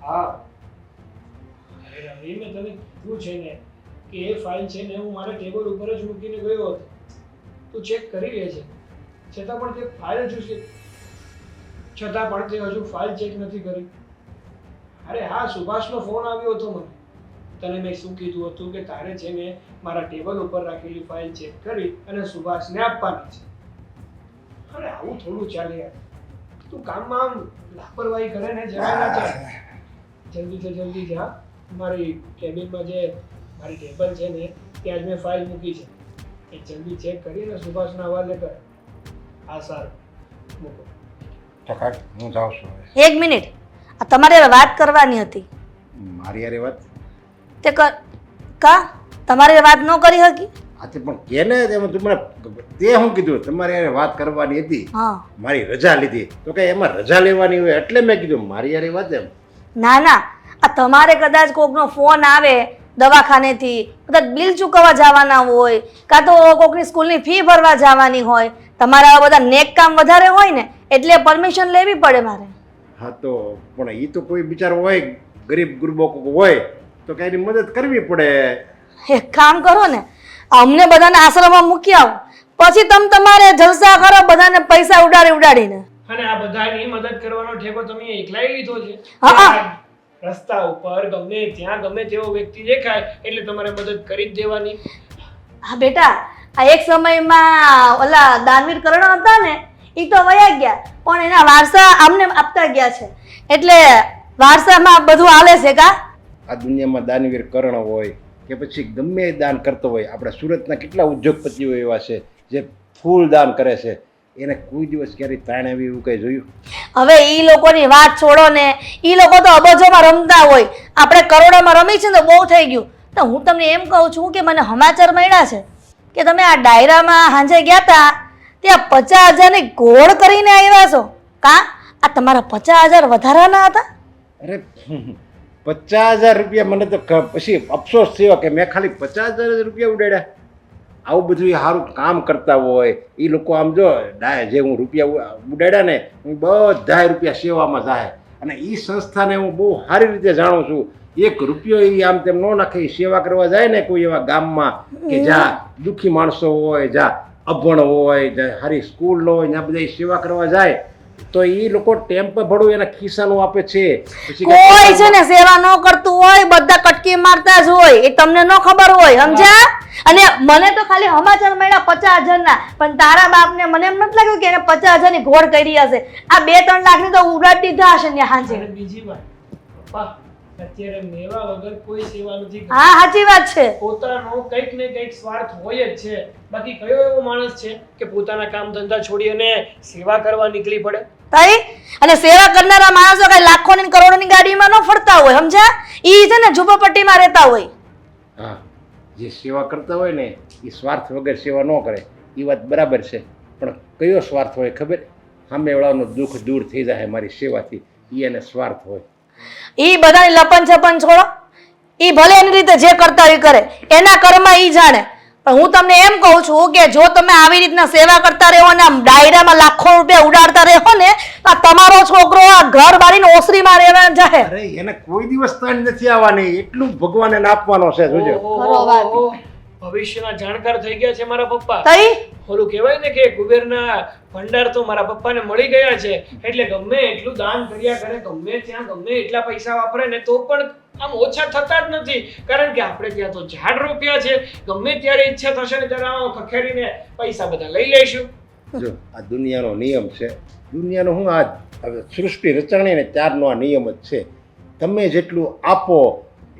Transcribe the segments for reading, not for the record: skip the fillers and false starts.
હા, અરે રવિ, મેં તને કીધું છે ને કે એ ફાઇલ છે ને હું મારા ટેબલ ઉપર જ મૂકીને ગયો હતો. તું ચેક કરી લે છે. છતાં પણ તે ફાઇલ હજુ છે. છતાં પણ તે હજુ ફાઇલ ચેક નથી કરી. અરે હા, સુભાષનો ફોન આવ્યો હતો મને. તને મેં શું કીધું હતું કે તારે છે ને મારા ટેબલ ઉપર રાખેલી ફાઇલ ચેક કરી અને સુભાષને આપવાની છે. અરે આવું થોડું ચાલે યાર. તું કામમાં આમ લાપરવાહી કરે ને જરાય ના ચાલે. જલ્દીથી જલ્દી જા. મારી કેબિનમાં જે મારી ટેબલ છે ને ત્યાં જ મેં ફાઇલ મૂકી છે. એ જલ્દી ચેક કરીને સુભાષના હવાલે કર. હા સારું, મૂકો. ટકા હું જાઉં છું હવે. એક મિનિટ, આ તમારે હવે વાત કરવાની હતી. મારી યાર વાત તે કા તમારે વાત ન કરી શકી? આથી પણ કે ને એમાં તું મને તે શું કીધું તમારે યાર વાત કરવાની હતી. હા, મારી રજા લીધી તો કે એમાં રજા લેવાની હોય એટલે મેં કીધું મારી યાર વાત એમ. ના ના, આ તમારે કદાચ કોકનો ફોન આવે દવાખાનેથી, કદાચ બિલ ચૂકવવા જવાના હોય, કાં તો કોકની સ્કૂલની ફી ભરવા જવાની હોય, તમારા આવા બધા નેક કામ વધારે હોય ને એટલે પરમિશન લેવી પડે મારે. હા તો પણ એ તો કોઈ બિચારો હોય ગરીબ ગુરબો હોય તો કે એની મદદ કરવી પડે. એક કામ કરો ને, અમને બધાને આશ્રમમાં મૂકી આવો, પછી તમે તમારે જલસા કરો બધાને પૈસા ઉડાડીને. અને આ બધાની મદદ કરવાનો ઠેકો તમે એકલાય લીધો છે? હા. રસ્તા ઉપર ગમે ત્યાં ગમે તેવો વ્યક્તિ દેખાય એટલે તમારે મદદ કરી જ દેવાની. હા બેટા, આ એક સમયમાં ઓલા દાનવીર કર્ણ હતા ને એ તો વયા ગયા, પણ એના વારસા આમને આપતા ગયા છે, એટલે વારસામાં બધું હાલે છે કા? આ દુનિયામાં દાનવીર કર્ણ હોય કે પછી ગમે એ દાન કરતો હોય. આપણા સુરતના કેટલા ઉદ્યોગપતિઓ એવા છે જે ફૂલ દાન કરે છે. એને કોઈ દિવસ ક્યારેય તાણ આવી એવું કંઈ જોયું? હવે ઈ લોકોની વાત છોડો ને, ઈ લોકો તો અબજોમાં રમતા હોય, આપણે કરોડોમાં રમી છે ને બહુ થઈ ગયું. તો હું તમને એમ કહું છું કે મને સમાચાર મળ્યા છે કે તમે આ ડાયરામાં સાંજે ગયા હતા ત્યાં 50,000ની ઘોડ કરીને આવ્યા છો કા? આ તમારા 50,000 વધારાના હતા? અરે 50,000 રૂપિયા મને તો પછી અફસોસ થયો કે મેં ખાલી 50,000 રૂપિયા ઉડાડ્યા. આવું બધું એ સારું કામ કરતા હોય એ લોકો આમ જો જે હું રૂપિયા ઉડાડ્યા ને હું બધા રૂપિયા સેવામાં જાય. અને એ સંસ્થાને હું બહુ સારી રીતે જાણું છું. એક રૂપિયો એ આમ તેમ ન નાખે, સેવા કરવા જાય ને કોઈ એવા ગામમાં કે જ્યાં દુઃખી માણસો હોય, જ્યાં અભણ હોય, જ્યાં સારી સ્કૂલ ન હોય, ત્યાં બધા સેવા કરવા જાય તો એ લોકો ટેમ્પો ભાડું એના ખિસ્સાનું આપે છે. કોઈ છે ને સેવા ન કરતું હોય, બધા કટકી મારતા જ હોય, એ તમને ન ખબર હોય, સમજ્યા? અને મને તો ખાલી સમાચાર મળ્યા 50,000ના, પણ તારા બાપને મને એમ નથી લાગ્યું કે એને 50,000ની ઘોડ કરી હશે. આ 2-3 લાખની તો ઉડાડી દીધા હશે ને હાંજે. અને બીજી વાત, પપ્પા અત્યારે મેવા વગર કોઈ સેવા નથી કરતી. હા સાચી વાત છે. પોતાનો કંઈક ને કંઈક સ્વાર્થ હોય જ છે. બાકી કયો એવો માણસ છે કે પોતાના કામ ધંધા છોડી અને સેવા કરવા નીકળી પડે? તઈ અને સેવા કરનારા માણસો કઈ લાખોની ને કરોડોની ગાડીમાં ન ફરતા હોય, સમજ્યા? ઈ છે ને ઝૂંપડપટ્ટીમાં રહેતા હોય. હા, જે સેવા કરતા હોય ને એ સ્વાર્થ વગર સેવા ન કરે એ વાત બરાબર છે. પણ કયો સ્વાર્થ હોય ખબર? સામેવાળાનું દુઃખ દૂર થઈ જાય મારી સેવાથી, એ એને સ્વાર્થ હોય. ઈ બધાની લપન છપન છોડો, ઈ ભલે એની રીતે જે કરતા હોય કરે, એના કર્મ ઈ જાણે. પણ હું તમને એમ કહું છું કે જો તમે આવી રીતના સેવા કરતા રહો ને આમ ડાયરામાં લાખો રૂપિયા ઉડાડતા રહો ને તો તમારો છોકરો આ ઘર બાળીને ઓસરીમાં રહેવા જાય. અરે એને કોઈ દિવસ તાણ નથી આવવાની, એટલું ભગવાન એને આપવાનો છે. જોજો. ઓહો, ભવિષ્યના જાણકાર થઈ ગયા છે મારા પપ્પા. તઈ ઓલું કહેવાય ને કે કુબેરના ભંડાર તો મારા પપ્પાને મળી ગયા છે એટલે ગમે એટલું દાન કર્યા કરે, ગમે ત્યાં ગમે એટલા પૈસા વાપરે ને તો પણ આમ ઓછા થતા જ નથી. કારણ કે આપણે ત્યાં તો ઝાડ રોપ્યા છે, ગમે ત્યારે ઈચ્છા થશે ને ત્યારે આમ ખખેરીને પૈસા બધા લઈ લઈશું. જો આ દુનિયાનો નિયમ છે. દુનિયાનો હું આ સૃષ્ટિ રચાણી ને ત્યારનો આ નિયમ જ છે. તમે જેટલું આપો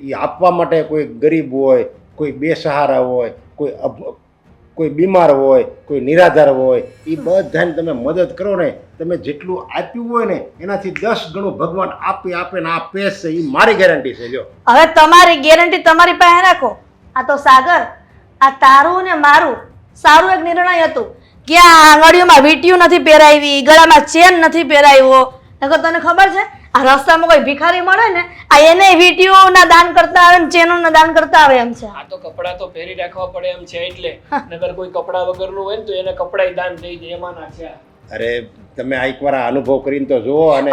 એ આપવા માટે કોઈ ગરીબ હોય, કોઈ બેસહારા હોય, કોઈ બીમાર હોય, કોઈ નિરાધાર હોય, એ બધાને તમે મદદ કરો ને, તમે જેટલું આપ્યું હોય ને એનાથી 10 ગણું ભગવાન આપે ને આપે છે. એ મારી ગેરંટી છે. જો હવે તમારી ગેરંટી તમારી પાસે રાખો. આ તો સાગર, આ તારું ને મારું સારું એક નિર્ણય હતું કે આ આંગળીઓમાં વીંટીયું નથી પહેરાવી, ગળામાં ચેન નથી પહેરાવ્યો. નકર તને ખબર છે આ રસ્તામાં કોઈ ભિખારી મળે ને આ એને વીંટીઓના દાન કરતા આવે ને ચેનોના દાન કરતા આવે એમ છે. આ તો કપડા તો પહેરી રાખવા પડે એમ છે એટલે, નગર કોઈ કપડા વગરનું હોય ને તો એને કપડાય દાન દઈ દે એમાં ના છે. અરે તમે આ એકવાર આ અનુભવ કરીને તો જુઓ. અને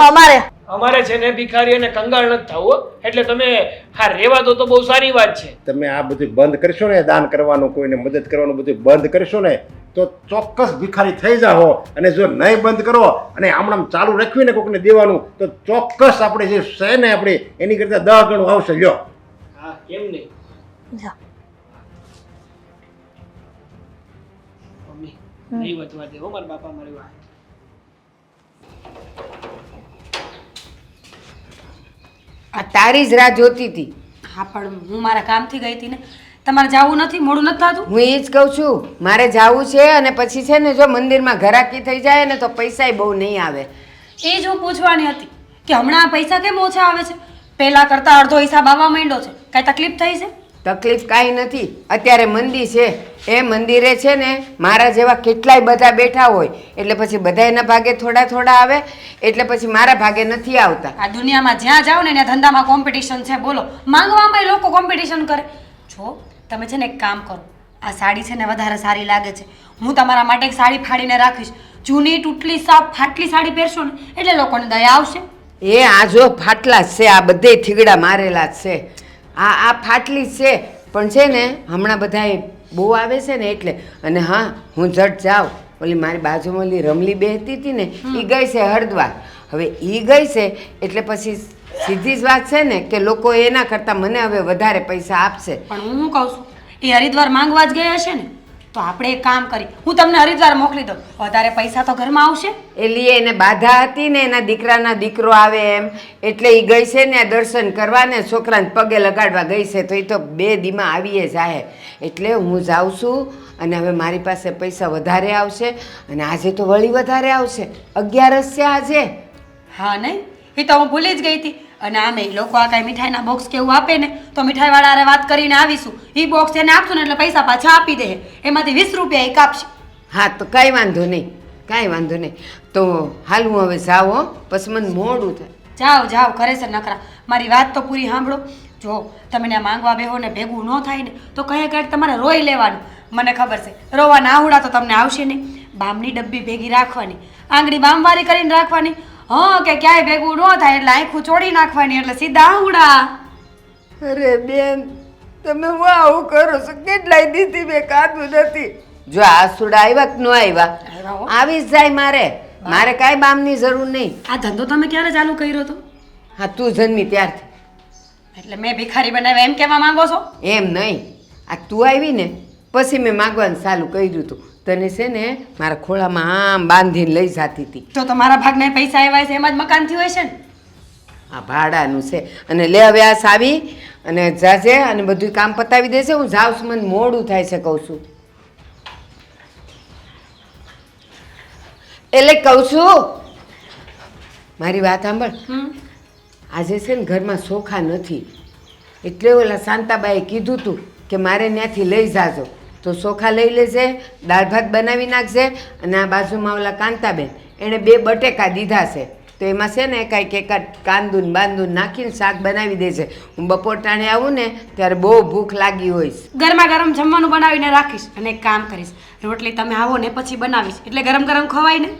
અમારે છે ને ભિખારી અને કંગાળ નથી થવું, એટલે તમે હા રેવા દો તો બહુ સારી વાત છે. તમે આ બધું બંધ કરશો ને, દાન કરવાનું, કોઈને મદદ કરવાનું બધું બંધ કરશો ને તો ચોક્કસ ભિખારી થઈ જાઓ. અને જો નહીં બંધ કરો અને આમણામ ચાલુ રાખ્યું ને કોઈને દેવાનું તો ચોક્કસ આપણે જે છે ને આપણે એની કરતાં 10 ગણું આવશે. લ્યો. હા કેમ નહીં મમ્મી, નહીં વધવા દેવો મારા બાપા મારી વાત. આ તારી જ રાહ જોતી હતી. હા પણ હું મારા કામથી ગઈ હતી ને. તમારે જવું નથી? મોડું નથી થતું? હું એ જ કહું છું, મારે જાવું છે. અને પછી છે ને જો મંદિરમાં ઘરાકી થઈ જાય ને તો પૈસાય બહુ નહીં આવે. એ જ હું પૂછવાની હતી કે હમણાં આ પૈસા કેમ ઓછા આવે છે? પહેલા કરતાં અડધો હિસાબ આવવા માંડ્યો છે. કાંઈ તકલીફ થઈ છે? તકલીફ કાંઈ નથી. અત્યારે મંદિર છે, એ મંદિરે છે ને મારા જેવા કેટલાય બધા બેઠા હોય, એટલે પછી બધા એના ભાગે થોડા થોડા આવે, એટલે પછી મારા ભાગે નથી આવતા. આ દુનિયામાં જ્યાં જાઓ ને ત્યાં ધંધામાં કોમ્પિટિશન છે. બોલો, માંગવામાં લોકો કોમ્પિટિશન કરે. જો તમે છે ને એક કામ કરો, આ સાડી છે ને વધારે સારી લાગે છે, હું તમારા માટે એક સાડી ફાડીને રાખીશ. જૂની તૂટલી સાપ ફાટલી સાડી પહેરશો ને એટલે લોકોને દયા આવશે. એ આ જો ફાટલા જ છે, આ બધે થીગડા મારેલા જ છે. આ ફાટલી જ છે, પણ છે ને હમણાં બધાએ બહુ આવે છે ને એટલે. અને હા, હું જટ જાઉં. ઓલી મારી બાજુમાં ઓલી રમલી બેહતી હતી ને, એ ગઈ છે હરિદ્વાર. હવે એ ગઈ છે એટલે પછી સીધી જ વાત છે ને કે લોકો એના કરતાં મને હવે વધારે પૈસા આપશે. પણ હું કહું છું, એ હરિદ્વાર માંગવા જ ગયા હશે ને, તો આપણે એક કામ કરી, હું તમને હરિદ્વાર મોકલી દઉં, વધારે પૈસા તો ઘરમાં આવશે. એલી એને બાધા હતી ને એના દીકરાના દીકરો આવે એમ, એટલે એ ગઈ છે ને આ દર્શન કરવા ને છોકરાને પગે લગાડવા ગઈ છે. તો એ તો 2 દીમાં આવીએ જાય. એટલે હું જાઉં છું. અને હવે મારી પાસે પૈસા વધારે આવશે. અને આજે તો વળી વધારે આવશે. 11 છે આજે. હા નહીં, એ તો હું ભૂલી જ ગઈ હતી. અને આમે લોકો આ કાંઈ મીઠાઈના બોક્સ કે એવું આપે ને તો મીઠાઈવાળા હારે વાત કરીને આવીશું. એ બોક્સ એને આપશું ને એટલે પૈસા પાછા આપી દે. એમાંથી 20 રૂપિયા એ કાપશે. હા તો કાંઈ વાંધો નહીં, કાંઈ વાંધો નહીં. તો હાલ હું હવે જાઉં હો, પછી મને મોડું થાય. જાઓ જાઓ, કરે છે નખરા. મારી વાત તો પૂરી સાંભળો. જો તમે ત્યાં માંગવા બેહો ને ભેગું ન થાય ને તો કંઈક તમારે રોઈ લેવાનું. મને ખબર છે, રોવાના આવડા તો તમને આવશે નહીં. બામની ડબ્બી ભેગી રાખવાની, આંગળી બામવારી કરીને રાખવાની. હા, કે ક્યાંય ભેગું ન થાય એટલે આંખું ચોડી નાખવાની, એટલે સીધા આવડા. અરે બેન, તમે હું આવું કરો છો? કેટલાય દીધી મેં કાઢું નથી. જો આસુડા આવ્યા કે ન આવ્યા, આવી જ જાય મારે. મારે કાંઈ બામની જરૂર નહીં. આ ધંધો તમે ક્યારે ચાલુ કર્યો હતો? હા, તું જન્મી ત્યારથી. એટલે મેં ભિખારી બનાવ્યા એમ કહેવા માંગો છો? એમ નહીં, આ તું આવી ને પછી મેં માગવાનું ચાલુ કર્યું હતું. તને છે ને મારા ખોળામાં આમ બાંધીને લઈ જતી હતી. તો તમારા ભાગના પૈસા આવ્યા છે, એમાં જ મકાન થયું હશે ને? આ ભાડાનું છે. અને લે હવે આ સાવી અને જાજે અને બધું કામ પતાવી દેશે. હું જાઉં છું, મને મોડું થાય છે કહું છું. એટલે કહું છું, મારી વાત સાંભળ. આજે છે ને ઘરમાં ચોખા નથી, એટલે ઓલા શાંતાબાઈએ કીધું તું કે મારે ત્યાંથી લઈ જાજો. તો ચોખા લઈ લેજે, દાળ ભાત બનાવી નાખજે. અને આ બાજુમાં ઓલા કાંતાબેન એણે 2 બટેકા દીધા છે, તો એમાં છે ને કાંઈક એકાદ કાંદુન બાંદુન નાખીને શાક બનાવી દેજે. હું બપોર ટાણે આવું ને ત્યારે બહુ ભૂખ લાગી હોઈશ. ગરમા ગરમ જમવાનું બનાવીને રાખીશ. અને એક કામ કરીશ, રોટલી તમે આવો ને પછી બનાવીશ, એટલે ગરમ ગરમ ખવાય ને.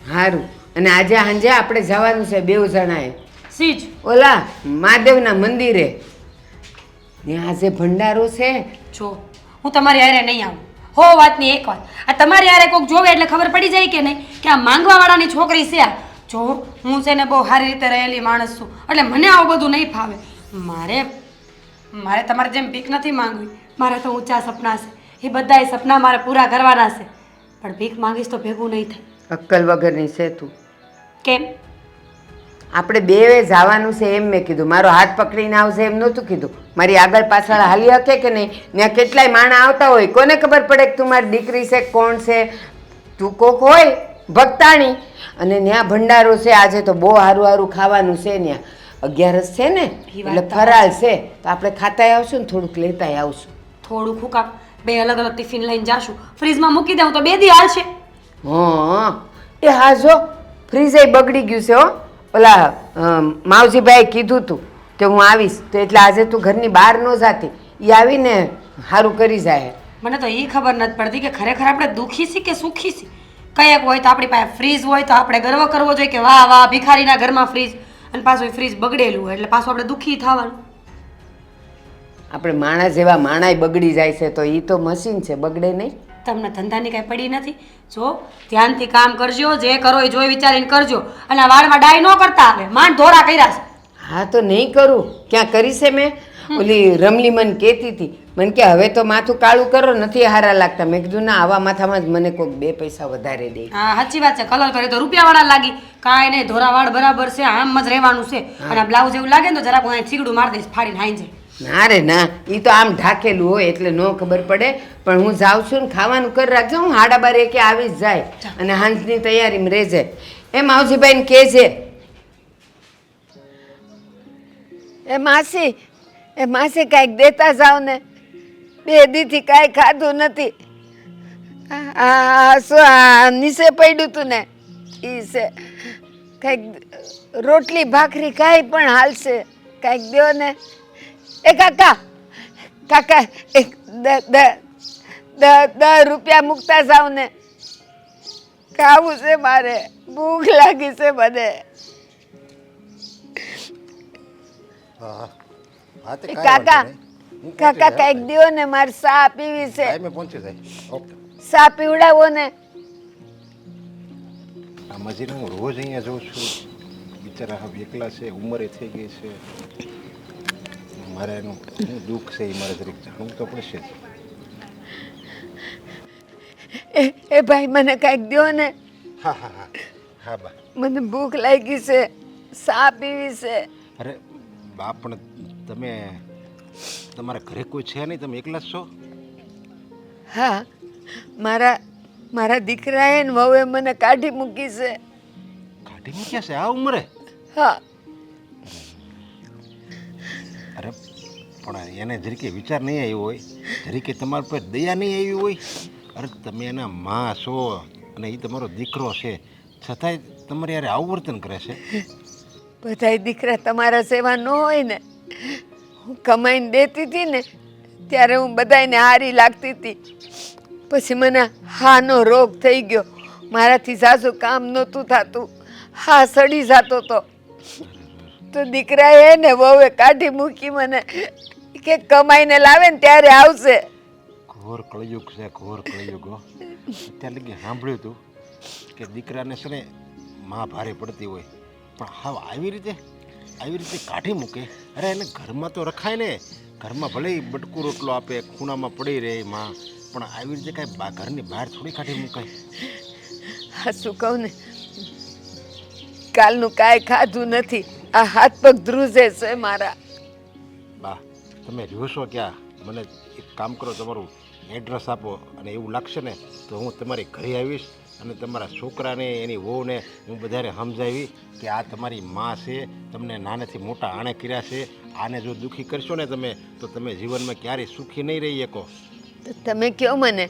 સારું. અને આજે સાંજે આપણે જવાનું છે 2 જણાએ સીજ ઓલા મહાદેવના મંદિરે. ત્યાં આજે ભંડારો છે. જો હું તમારી હારે નહીં આવું. હો વાતની એક વાત, આ તમારી હારે કોઈક જોવે એટલે ખબર પડી જાય કે નહીં કે આ માંગવાવાળાની છોકરી છે. આ જો હું છે ને બહુ સારી રીતે રહેલી માણસ છું, એટલે મને આવું બધું નહીં ફાવે. મારે તમારે જેમ ભીખ નથી માંગવી. મારે તો ઊંચા સપના છે, એ બધાય સપના મારે પૂરા કરવાના છે. પણ ભીખ માંગીશ તો ભેગું નહીં થાય. અક્કલ વગરની છે તું. કેમ? આપણે 2 જવાનું છે એમ મેં કીધું. મારો હાથ પકડીને આવશે એમ નહોતું કીધું. મારી આગળ પાછળ હાલી શકે કે નહીં? ત્યાં કેટલાય માણા આવતા હોય, કોને ખબર પડે કે તું મારી દીકરી છે, કોણ છે? તું કોક હોય ભક્તાણી. અને ત્યાં ભંડારો છે આજે, તો બહુ સારું સારું ખાવાનું છે. ત્યાં 11 છે ને એટલે ફરાળ છે, તો આપણે ખાતાય આવશું ને થોડુંક લેતાય આવશું. થોડું ખુકામ 2 અલગ અલગ ટિફિન લઈને જાશું, ફ્રીજમાં મૂકી દઉં તો 2 દી હાલશે. હા એ હા, જો ફ્રીજ બગડી ગયું છે હો. ઓલા માવજીભાઈએ કીધું તું કે હું આવીશ, તો એટલે આજે તું ઘરની બહાર ન જાતી. એ આવીને સારું કરી જાય. મને તો એ ખબર નથી પડતી કે ખરેખર આપણે દુઃખી છીએ કે સુખી છીએ. કંઈક હોય તો આપણી પાસે ફ્રીજ હોય તો આપણે ગર્વ કરવો જોઈએ કે વાહ વાહ ભિખારીના ઘરમાં ફ્રીજ, અને પાછું એ ફ્રીજ બગડેલું હોય એટલે પાછું આપણે દુઃખી થવાનું. આપણે માણસ જેવા માણાય બગડી જાય છે તો એ તો મશીન છે, બગડે નહીં. તમને ધંધાની કાંઈ પડી નથી? જો ધ્યાનથી કામ કરજો, જે કરો એ જોઈ વિચારીને કરજો, અને આ વાળમાં ડાય ન કરતા આવે, માંડ ધોરા કર્યા છે. હા તો નહીં કરું, ક્યાં કરી છે મેં? ઓલી રમલી મને કહેતી હતી, મને કે હવે તો માથું કાળું કરો, નથી હારા લાગતા. મેં કીધું ના, આવા માથામાં જ મને કોઈક 2 પૈસા વધારે દે. હા સાચી વાત છે, કલર કરે તો રૂપિયાવાળા લાગી, કાંઈ નહીં, ધોરા વાળ બરાબર છે, આમ જ રહેવાનું છે. અને આ બ્લાઉઝ એવું લાગે ને તો જરાક હું ચીગડું મારી દઈશ, ફાડીને હાઈ જાય. ના રે ના, એ તો આમ ઢાકેલું હોય એટલે ન ખબર પડે. પણ હું જાઉં છું ને, ખાવાનું કરી રાખજો, હું 12:30 કે આવી જ જાય. અને હાંજની તૈયારીમાં રહેજે. એમ માવજીભાઈને કહેજે. એ માસી કાંઈક દેતા જાવ ને, 2 દીથી કાંઈ ખાધું નથી. શું આ નીચે પડ્યું તું ને ઈ છે, કાંઈક રોટલી ભાખરી કાંઈ પણ હાલશે, કાંઈક દો ને. એ કાકા એક 10 રૂપિયા મૂકતા જાવ ને, ખાવું છે મારે, ભૂખ લાગી છે મને. કાકા કાંઈક દ્યો ને, મારે ચા પીવી છે. પહોંચી જાય. ઓકે. ચા પીવડાવો ને. આ મજીને હું રોજ અહીંયા જોઉં છું, બિચારા હવે એકલા છે, ઉંમરે થઈ ગઈ છે. મારે એનું શું દુઃખ છે એ મારે જરીક જાણવું તો પડશે. એ ભાઈ મને કાંઈક દ્યો ને. હા હા હા હા બા, મને ભૂખ લાગી છે, ચા પીવી છે. અરે બા, પણ તમે તમારા ઘરે કોઈ છે નહીં, તમે એકલા જ છો? હા, મારા દીકરાએ ને વહુએ મને કાઢી મૂકી છે. કાઢી મૂક્યા છે આ ઉંમરે? હા. અરે પણ એને જરીકે વિચાર નહીં આવ્યો હોય, જરીકે તમારા પર દયા નહીં આવી હોય? અરે તમે એના માં છો અને એ તમારો દીકરો છે, છતાંય તમારે યારે આવું વર્તન કરે છે. બધાય દીકરા તમારા સેવા ન હોય ને. હું કમાઈને દેતી હતી ને ત્યારે હું બધાયને હારી લાગતી હતી. પછી મને હાનો રોગ થઈ ગયો, મારાથી સાસુ કામ નહોતું થતું, હા સડી જતો તો દીકરાએ ને વહુએ કાઢી મૂકી મને, કે કમાઈને લાવે ને ત્યારે આવશે. ઘોર કળયુગ છે, ઘોર કળયુગ. અત્યારે લગી સાંભળ્યું હતું કે દીકરાને છે ને માં ભારે પડતી હોય, પણ હા આવી રીતે કાઢી મૂકે. અરે એને ઘરમાં તો રખાય ને, ઘરમાં ભલે બટકું રોટલો આપે, ખૂણામાં પડી રહે માં, પણ આવી રીતે કાંઈ ઘરની બહાર થોડી કાઢી મૂકાય. હા શું કહું ને, કાલનું કાંઈ ખાધું નથી, આ હાથ પગ ધ્રુજે છે મારા. બા તમે રહ્યો છો ક્યાં? મને એક કામ કરો, તમારું એડ્રેસ આપો, અને એવું લાગશે ને તો હું તમારી ઘરે આવીશ અને તમારા છોકરાને એની વહુને હું બધાને સમજાવી કે આ તમારી માં છે, તમને નાનેથી મોટા આણે કર્યા છે, આને જો દુઃખી કરશો ને તમે તો તમે જીવનમાં ક્યારેય સુખી નહીં રહી શકો. તો તમે કહો મને,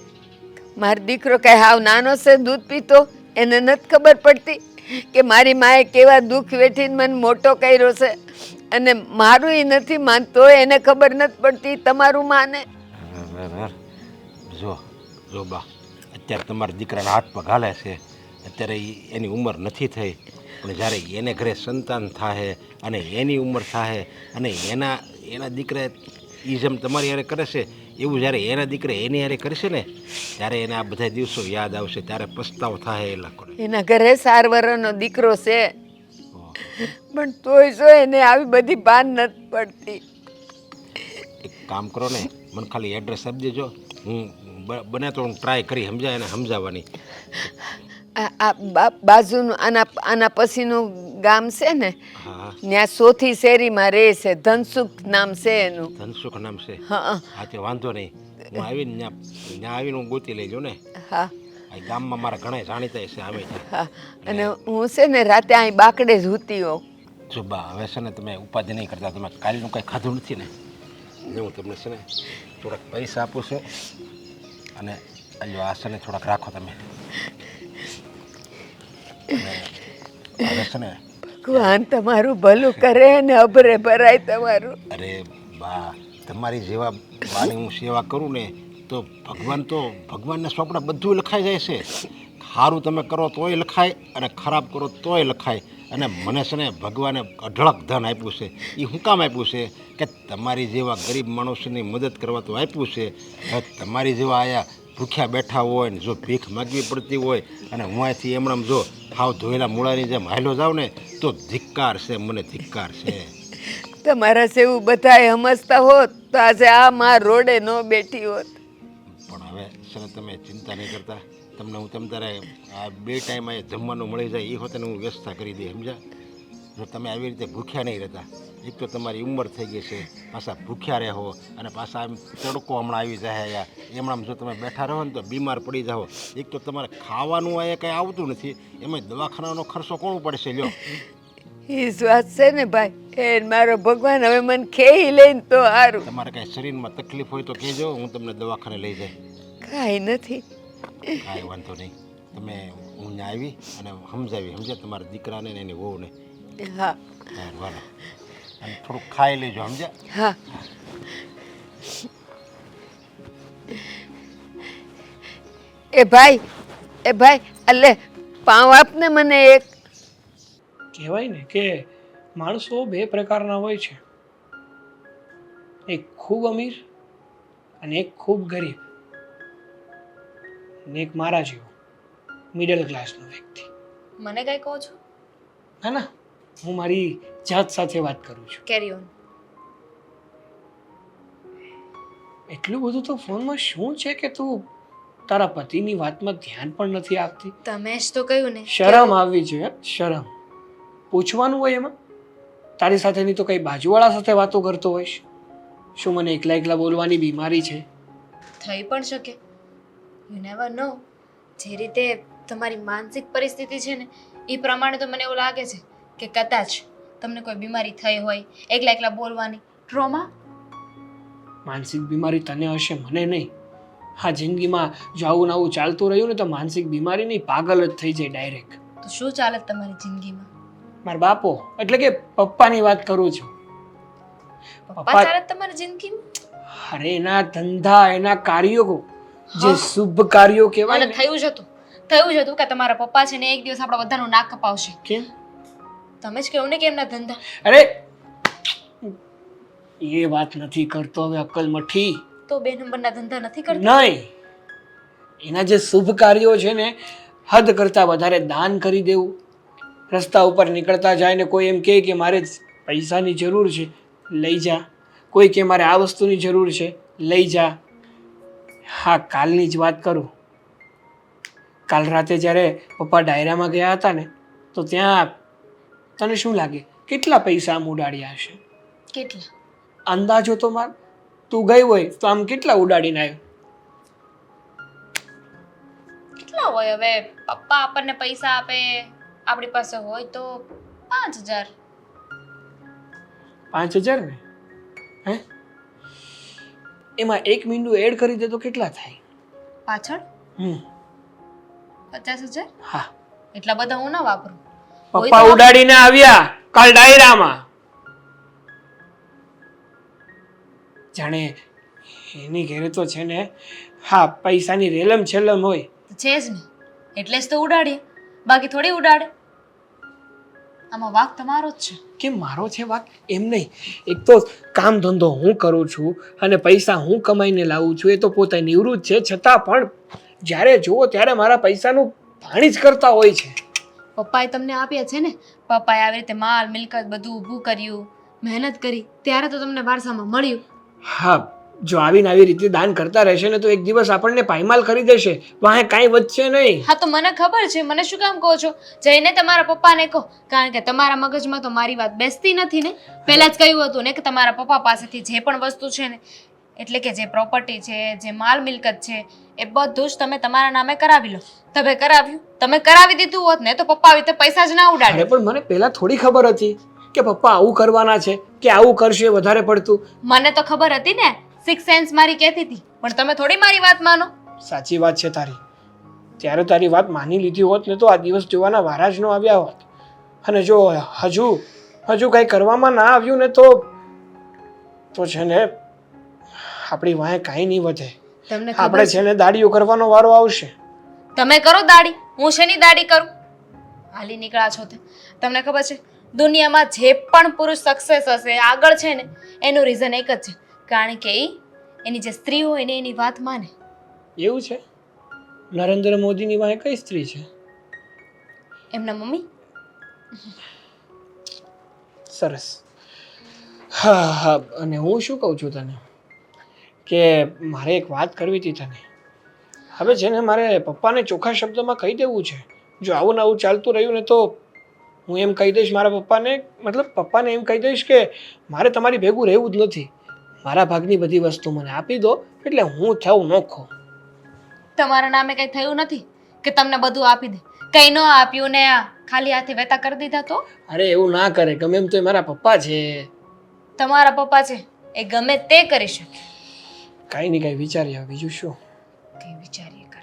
મારો દીકરો કાંઈ હાવ નાનો છે, દૂધ પીતો, એને નથી ખબર પડતી કે મારી માએ કેવા દુઃખ વેઠીને મને મોટો કર્યો છે, અને મારું એ નથી માનતો, એને ખબર નથી પડતી, તમારું માને. જો બા, અત્યારે તમારા દીકરાના હાથ પગ હાલે છે, અત્યારે એની ઉંમર નથી થઈ, પણ જ્યારે એને ઘરે સંતાન થાય અને એની ઉંમર થાય અને એના દીકરા એ જેમ તમારી હારે કરે છે એવું જ્યારે એના દીકરા એની હારે કરશે ને ત્યારે એને આ બધા દિવસો યાદ આવશે, ત્યારે પસ્તાવો થાય. એ લોકો એના ઘરે 4 વર્ષનો દીકરો છે, પણ તોય જો એને આવી બધી ભાન નથી પડતી. એક કામ કરો ને, મને ખાલી એડ્રેસ આપી દેજો, હું બને તો હું ટ્રાય કરી સમજાવવાની. બાજુનું આના પછીનું ગામ છે ને, ત્યાં ચોથી શેરીમાં રહે છે, ધનસુખ નામ છે એનું. ધનસુખ નામ છે? હા હા તે વાંધો નહીં, હું આવીને ત્યાં આવીને હું ગોતી લેજો ને. હા, ગામમાં મારા ઘણા જાણીતા છે આમે. હા, અને હું છે ને રાતે અહીં બાકડે જ હોતી હોઉં. જો બા, હવે છે ને તમે ઉપાધિ નહીં કરતા, તમે કાલનું કંઈ ખાધું નથી ને, હું તમને છે ને થોડાક પૈસા આપું છું, અને આજો આ છે ને થોડાક રાખો તમે. હવે છે ને ભગવાન તમારું ભલું કરે ને અભરે ભરાય તમારું. અરે બા, તમારી જેવા બાની હું સેવા કરું ને તો ભગવાનના સ્વપ્ન બધું લખાઈ જાય છે. સારું તમે કરો તોય લખાય અને ખરાબ કરો તોય લખાય. અને મને છે ને ભગવાને અઢળક ધન આપ્યું છે. એ શું કામ આપ્યું છે કે તમારી જેવા ગરીબ માણસોની મદદ કરવા તો આપ્યું છે. હવે તમારી જેવા આયા ભૂખ્યા બેઠા હોય ને જો ભીખ માગવી પડતી હોય અને હું અહીંથી એમણામ જો હાવ ધોયેલા મૂળાની જેમ હાલ્યો જાઉં ને તો ધિક્કાર છે, મને ધિક્કાર છે. તમારા સેવું બધાય સમજતા હોત તો આજે આ માં રોડે ન બેઠી હોત. પણ હવે સર તમે ચિંતા નહીં કરતા. તમને હું તમ તારે આ 2 ટાઈમ અહીંયા જમવાનું મળી જાય એ હોતે હું વ્યવસ્થા કરી દઈ, સમજ્યા? જો તમે આવી રીતે ભૂખ્યા નહીં રહેતા, એક તો તમારી ઉંમર થઈ ગઈ છે, પાછા ભૂખ્યા રહો અને પાછા એમ તડકો હમણાં આવી જાય એમણામ જો તમે બેઠા રહો ને તો બીમાર પડી જાઓ. એક તો તમારે ખાવાનું અહીંયા કંઈ આવતું નથી, એમાં દવાખાનાનો ખર્ચો કોણ પડશે? લ્યો એ વાત છે ને ભાઈ, એ મારો ભગવાન હવે મને ખેઈ લઈને તો સારું. તમારે કાંઈ શરીરમાં તકલીફ હોય તો કહેજો, હું તમને દવાખાને લઈ જાય. કાંઈ નથી. કાંઈ વાંધો નહીં. તમે હું ત્યાં આવી અને સમજાવી, સમજ્યા? તમારા દીકરાને ને એની વહુને. હા હા વાલો, અને થોડુંક ખાઈ લેજો, સમજ્યા? હા. એ ભાઈ અલે પાવ આપને મને એક. કહેવાય ને કે માણસો 2 પ્રકારના હોય છે, એક ખૂબ અમીર અને એક ખૂબ ગરીબ, અને એક મારા જેવો મિડલ ક્લાસનો વ્યક્તિ. મને કઈ કહો છો? ના ના, હું મારી જાત સાથે વાત કરું છું. કેરી ઓન. એટલું બધું તો ફોનમાં શું છે કે તું તારા પતિની વાતમાં ધ્યાન પણ નથી આપતી? તમે જ તો કહ્યું ને. શરમ આવવી જોઈએ, શરમ. પૂછવાનું હોય એમાં? તારી સાથેની તો કઈ બાજુવાળા સાથે વાતો કરતો હોઈશ. શું મને એકલા એકલા બોલવાની બીમારી છે? થઈ પણ શકે. યુ નેવર નો. જે રીતે તમારી માનસિક પરિસ્થિતિ છે ને એ પ્રમાણે તો મને એવું લાગે છે કે કદાચ તમને કોઈ બીમારી થઈ હોય, એકલા એકલા બોલવાની ટ્રોમા. માનસિક બીમારી તને હશે, મને નહીં. હા, જિંદગીમાં જો આવું ને આવું ચાલતું રહ્યું ને તો માનસિક બીમારી નહીં, પાગલ જ થઈ જાય ડાયરેક્ટ. તો શું ચાલે તમારી જિંદગીમાં? મારા બાપો એટલે કે પપ્પાની વાત કરું છું. પપ્પા ચાલે તમારી જિંદગીમાં? અરે એના ધંધા, એના કાર્યો, જે શુભ કાર્યો કહેવાય મને ને. થયું જ હતું કે તમારા પપ્પા છે ને એક દિવસ આપણા બધાનું નાક કપાવશે. કેમ? તમે જ કહ્યું ને કે એમના ધંધા. અરે એ વાત નથી કરતો હવે, અક્કલ મઠી. તો 2 નંબરના ધંધા નથી કરતા? નહીં, એના જે શુભ કાર્યો છે ને હદ કરતા વધારે દાન કરી દેવું. રસ્તા ઉપર નીકળતા જાય ને કોઈ એમ કહે કે મારે પૈસાની જરૂર છે, લઈ જા. કોઈ કે મારે આ વસ્તુની જરૂર છે, લઈ જા. હા, કાલની જ વાત કરું. કાલ રાતે જ્યારે પપ્પા ડાયરામાં ગયા હતા ને તો ત્યાં તને શું લાગે કેટલા પૈસા આમ ઉડાડ્યા હશે? કેટલા? અંદાજો તો માર. તું ગઈ હોય તો આમ કેટલા ઉડાડીને આવ્યો? કેટલા હોય હવે? પપ્પા આપણને પૈસા આપે, આપણી પાસે હોય તો 5000. 5000 ને? હે, એમાં 1 મીંડું એડ કરી દે તો કેટલા થાય? પાછળ 50000. હા, એટલા બધા હું ના વાપરું. પપ્પા ઉડાડીને આવ્યા કાલ ડાયરામાં. જાણે એની ઘેરે તો છે ને, હા, પૈસાની રેલમ છેલમ હોય. છે જ ને, એટલે જ તો ઉડાડીએ, બાકી થોડી ઉડાડે. આમાં વાક તમારો જ છે. કે મારો છે વાક? એમ નહીં. એક તો કામ ધંધો હું કરું છું અને પૈસા હું કમાઈને લાવું છું, એ તો પોતે નિવૃત્ત છે, છતાં પણ જ્યારે જુઓ ત્યારે મારા પૈસાનું પાણી જ કરતા હોય છે. પપ્પાએ તમને આપ્યા છે ને, પપ્પાએ આવી રીતે માલ મિલકત બધું ઊભું કર્યું, મહેનત કરી, ત્યારે તો તમને વારસામાં મળ્યું. હા, જો આવીને આવી રીતે દાન કરતા રહેશે ને તો એક દિવસ આપણને પાયમાલ કરી દેશે, વાહે કાંઈ વધશે નહીં. હા, તો મને ખબર છે. મને શું કામ કહો છો? જઈને તમારા પપ્પાને કહો, કારણ કે તમારા મગજમાં તો મારી વાત બેસતી નથી ને. પહેલા જ કહ્યું હતું ને કે તમારા પપ્પા પાસેથી જે પણ વસ્તુ છે ને, એટલે કે જે પ્રોપર્ટી છે, જે માલ મિલકત છે, એ બધું જ તમે તમારા નામે કરાવી લો. તમે કરાવ્યું? તમે કરાવી દીધું હોત ને તો પપ્પા આવી રીતે પૈસા જ ના ઉડાડે. અરે પણ મને પહેલા થોડી ખબર હતી કે પપ્પા આવું કરવાના છે કે આવું કરશે વધારે પડતું. મને તો ખબર હતી ને, 6 સેન્સ મારી કહેતી હતી, પણ તમે થોડી મારી વાત માનો. સાચી વાત છે તારી. ત્યારે તારી વાત માની લીધી હોત ને તો આ દિવસ જોવાના વારા જ ન આવ્યા હોત. અને જો હજુ કંઈ કરવામાં ના આવ્યું ને તો છે ને આપણી વાંહે કાંઈ નહીં વધે. આપણે છે ને દાડીઓ કરવાનો વારો આવશે. તમે કરો દાડી, હું શેની દાડી કરું? હાલી નીકળ્યા છો તે. તમને ખબર છે દુનિયામાં જે પણ પુરુષ સક્સેસ હશે આગળ છે ને એનું રીઝન એક જ છે, કારણ કે એની જે સ્ત્રી હોય ને એની વાત માને. એવું છે? નરેન્દ્ર મોદીની વાંહે કઈ સ્ત્રી છે? એમના મમ્મી. સરસ. હા હા, અને હું શું કહું છું તને કે મારે એક વાત કરવી હતી તને. હવે છે ને મારે પપ્પાને ચોખ્ખા શબ્દોમાં કહી દેવું છે. જો આવું ને આવું ચાલતું રહ્યું ને તો હું એમ કહી દઈશ મારા પપ્પાને, મતલબ પપ્પાને એમ કહી દઈશ કે મારે તમારી ભેગું રહેવું જ નથી. મારા ભાગની બધી વસ્તુ મને આપી દો એટલે હું થવું નોખો. તમારા નામે કંઈ થયું નથી કે તમને બધું આપી દે, કંઈ ન આપ્યું ને આ ખાલી હાથે વેતા કરી દીધા તો? અરે એવું ના કરે, ગમે એમ તો એ મારા પપ્પા છે. તમારા પપ્પા છે એ ગમે તે કરી શકે. કાંઈ નહીં કાંઈ વિચારી આવે, બીજું શું. કંઈ વિચારીએ કરે,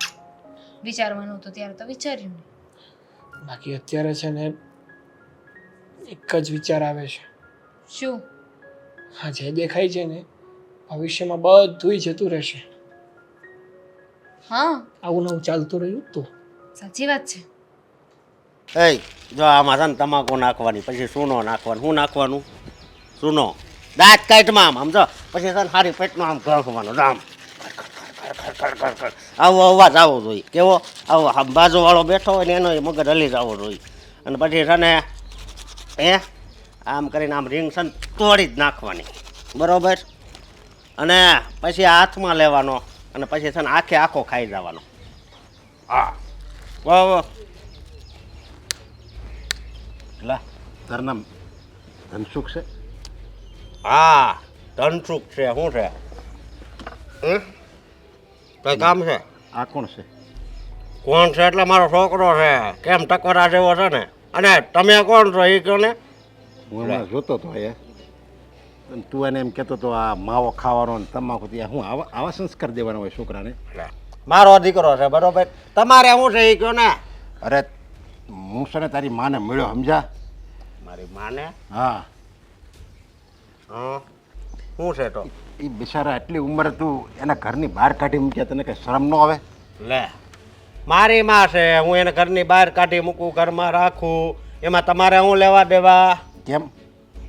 વિચારવાનું તો ત્યારે તો વિચાર્યું ને. બાકી અત્યારે છે ને એક જ વિચાર આવે છે. શું? હા, જે દેખાય છે ને ભવિષ્યમાં બધુંય જતું રહેશે. હા, આવું નવું ચાલતું રહ્યું તો સાચી વાત છે. એ જો આમાં છે ને તમાકુ નાખવાની, પછી સૂનો નાખવાનું. શું નાખવાનું? સૂનો. દાંત કાઢમાં આમ સમજો, પછી છે ને સારી પેટમાં આમ ઘસવાનું. આમ આવો અવાજ આવવો જોઈએ. કેવો? આવો બાજુવાળો બેઠો હોય ને એનો મગજ હલી જવો જોઈએ. અને પછી છે ને આમ કરીને આમ રીંગ છે ને તોડી જ નાખવાની, બરોબર? અને પછી હાથમાં લેવાનો અને પછી છે ને આખે આખો ખાઈ જવાનો. હા, વાહ વાહ. લા તારું નામ ધનસુખ છે? હા, ધનસુખ છે. શું છે? કઈ કામ છે? આ કોણ છે? કોણ છે એટલે મારો છોકરો છે. કેમ ટકોરા જેવો છે ને. અને તમે કોણ છો એ કહો ને. હું હમણાં જોતો હતો એ તું એને એમ કહેતો હતો આ માવો ખાવાનો ને તમાકુ, ત્યાં હું આવા સંસ્કાર દેવાના હોય છોકરાને? મારો દીકરો છે, બરોબર? તમારે શું છે એ કહો ને. અરે હું છે ને તારી માને મળ્યો, સમજા? મારી માને? હા. હા, શું છે તો? એ બિચારા એટલી ઉંમરે તું એના ઘરની બહાર કાઢી મૂક્યા, તને કઈ શરમ ન આવે? લે, મારી માં છે, હું એને ઘરની બહાર કાઢી મૂકું, ઘરમાં રાખું, એમાં તમારે હું લેવા દેવા? કેમ?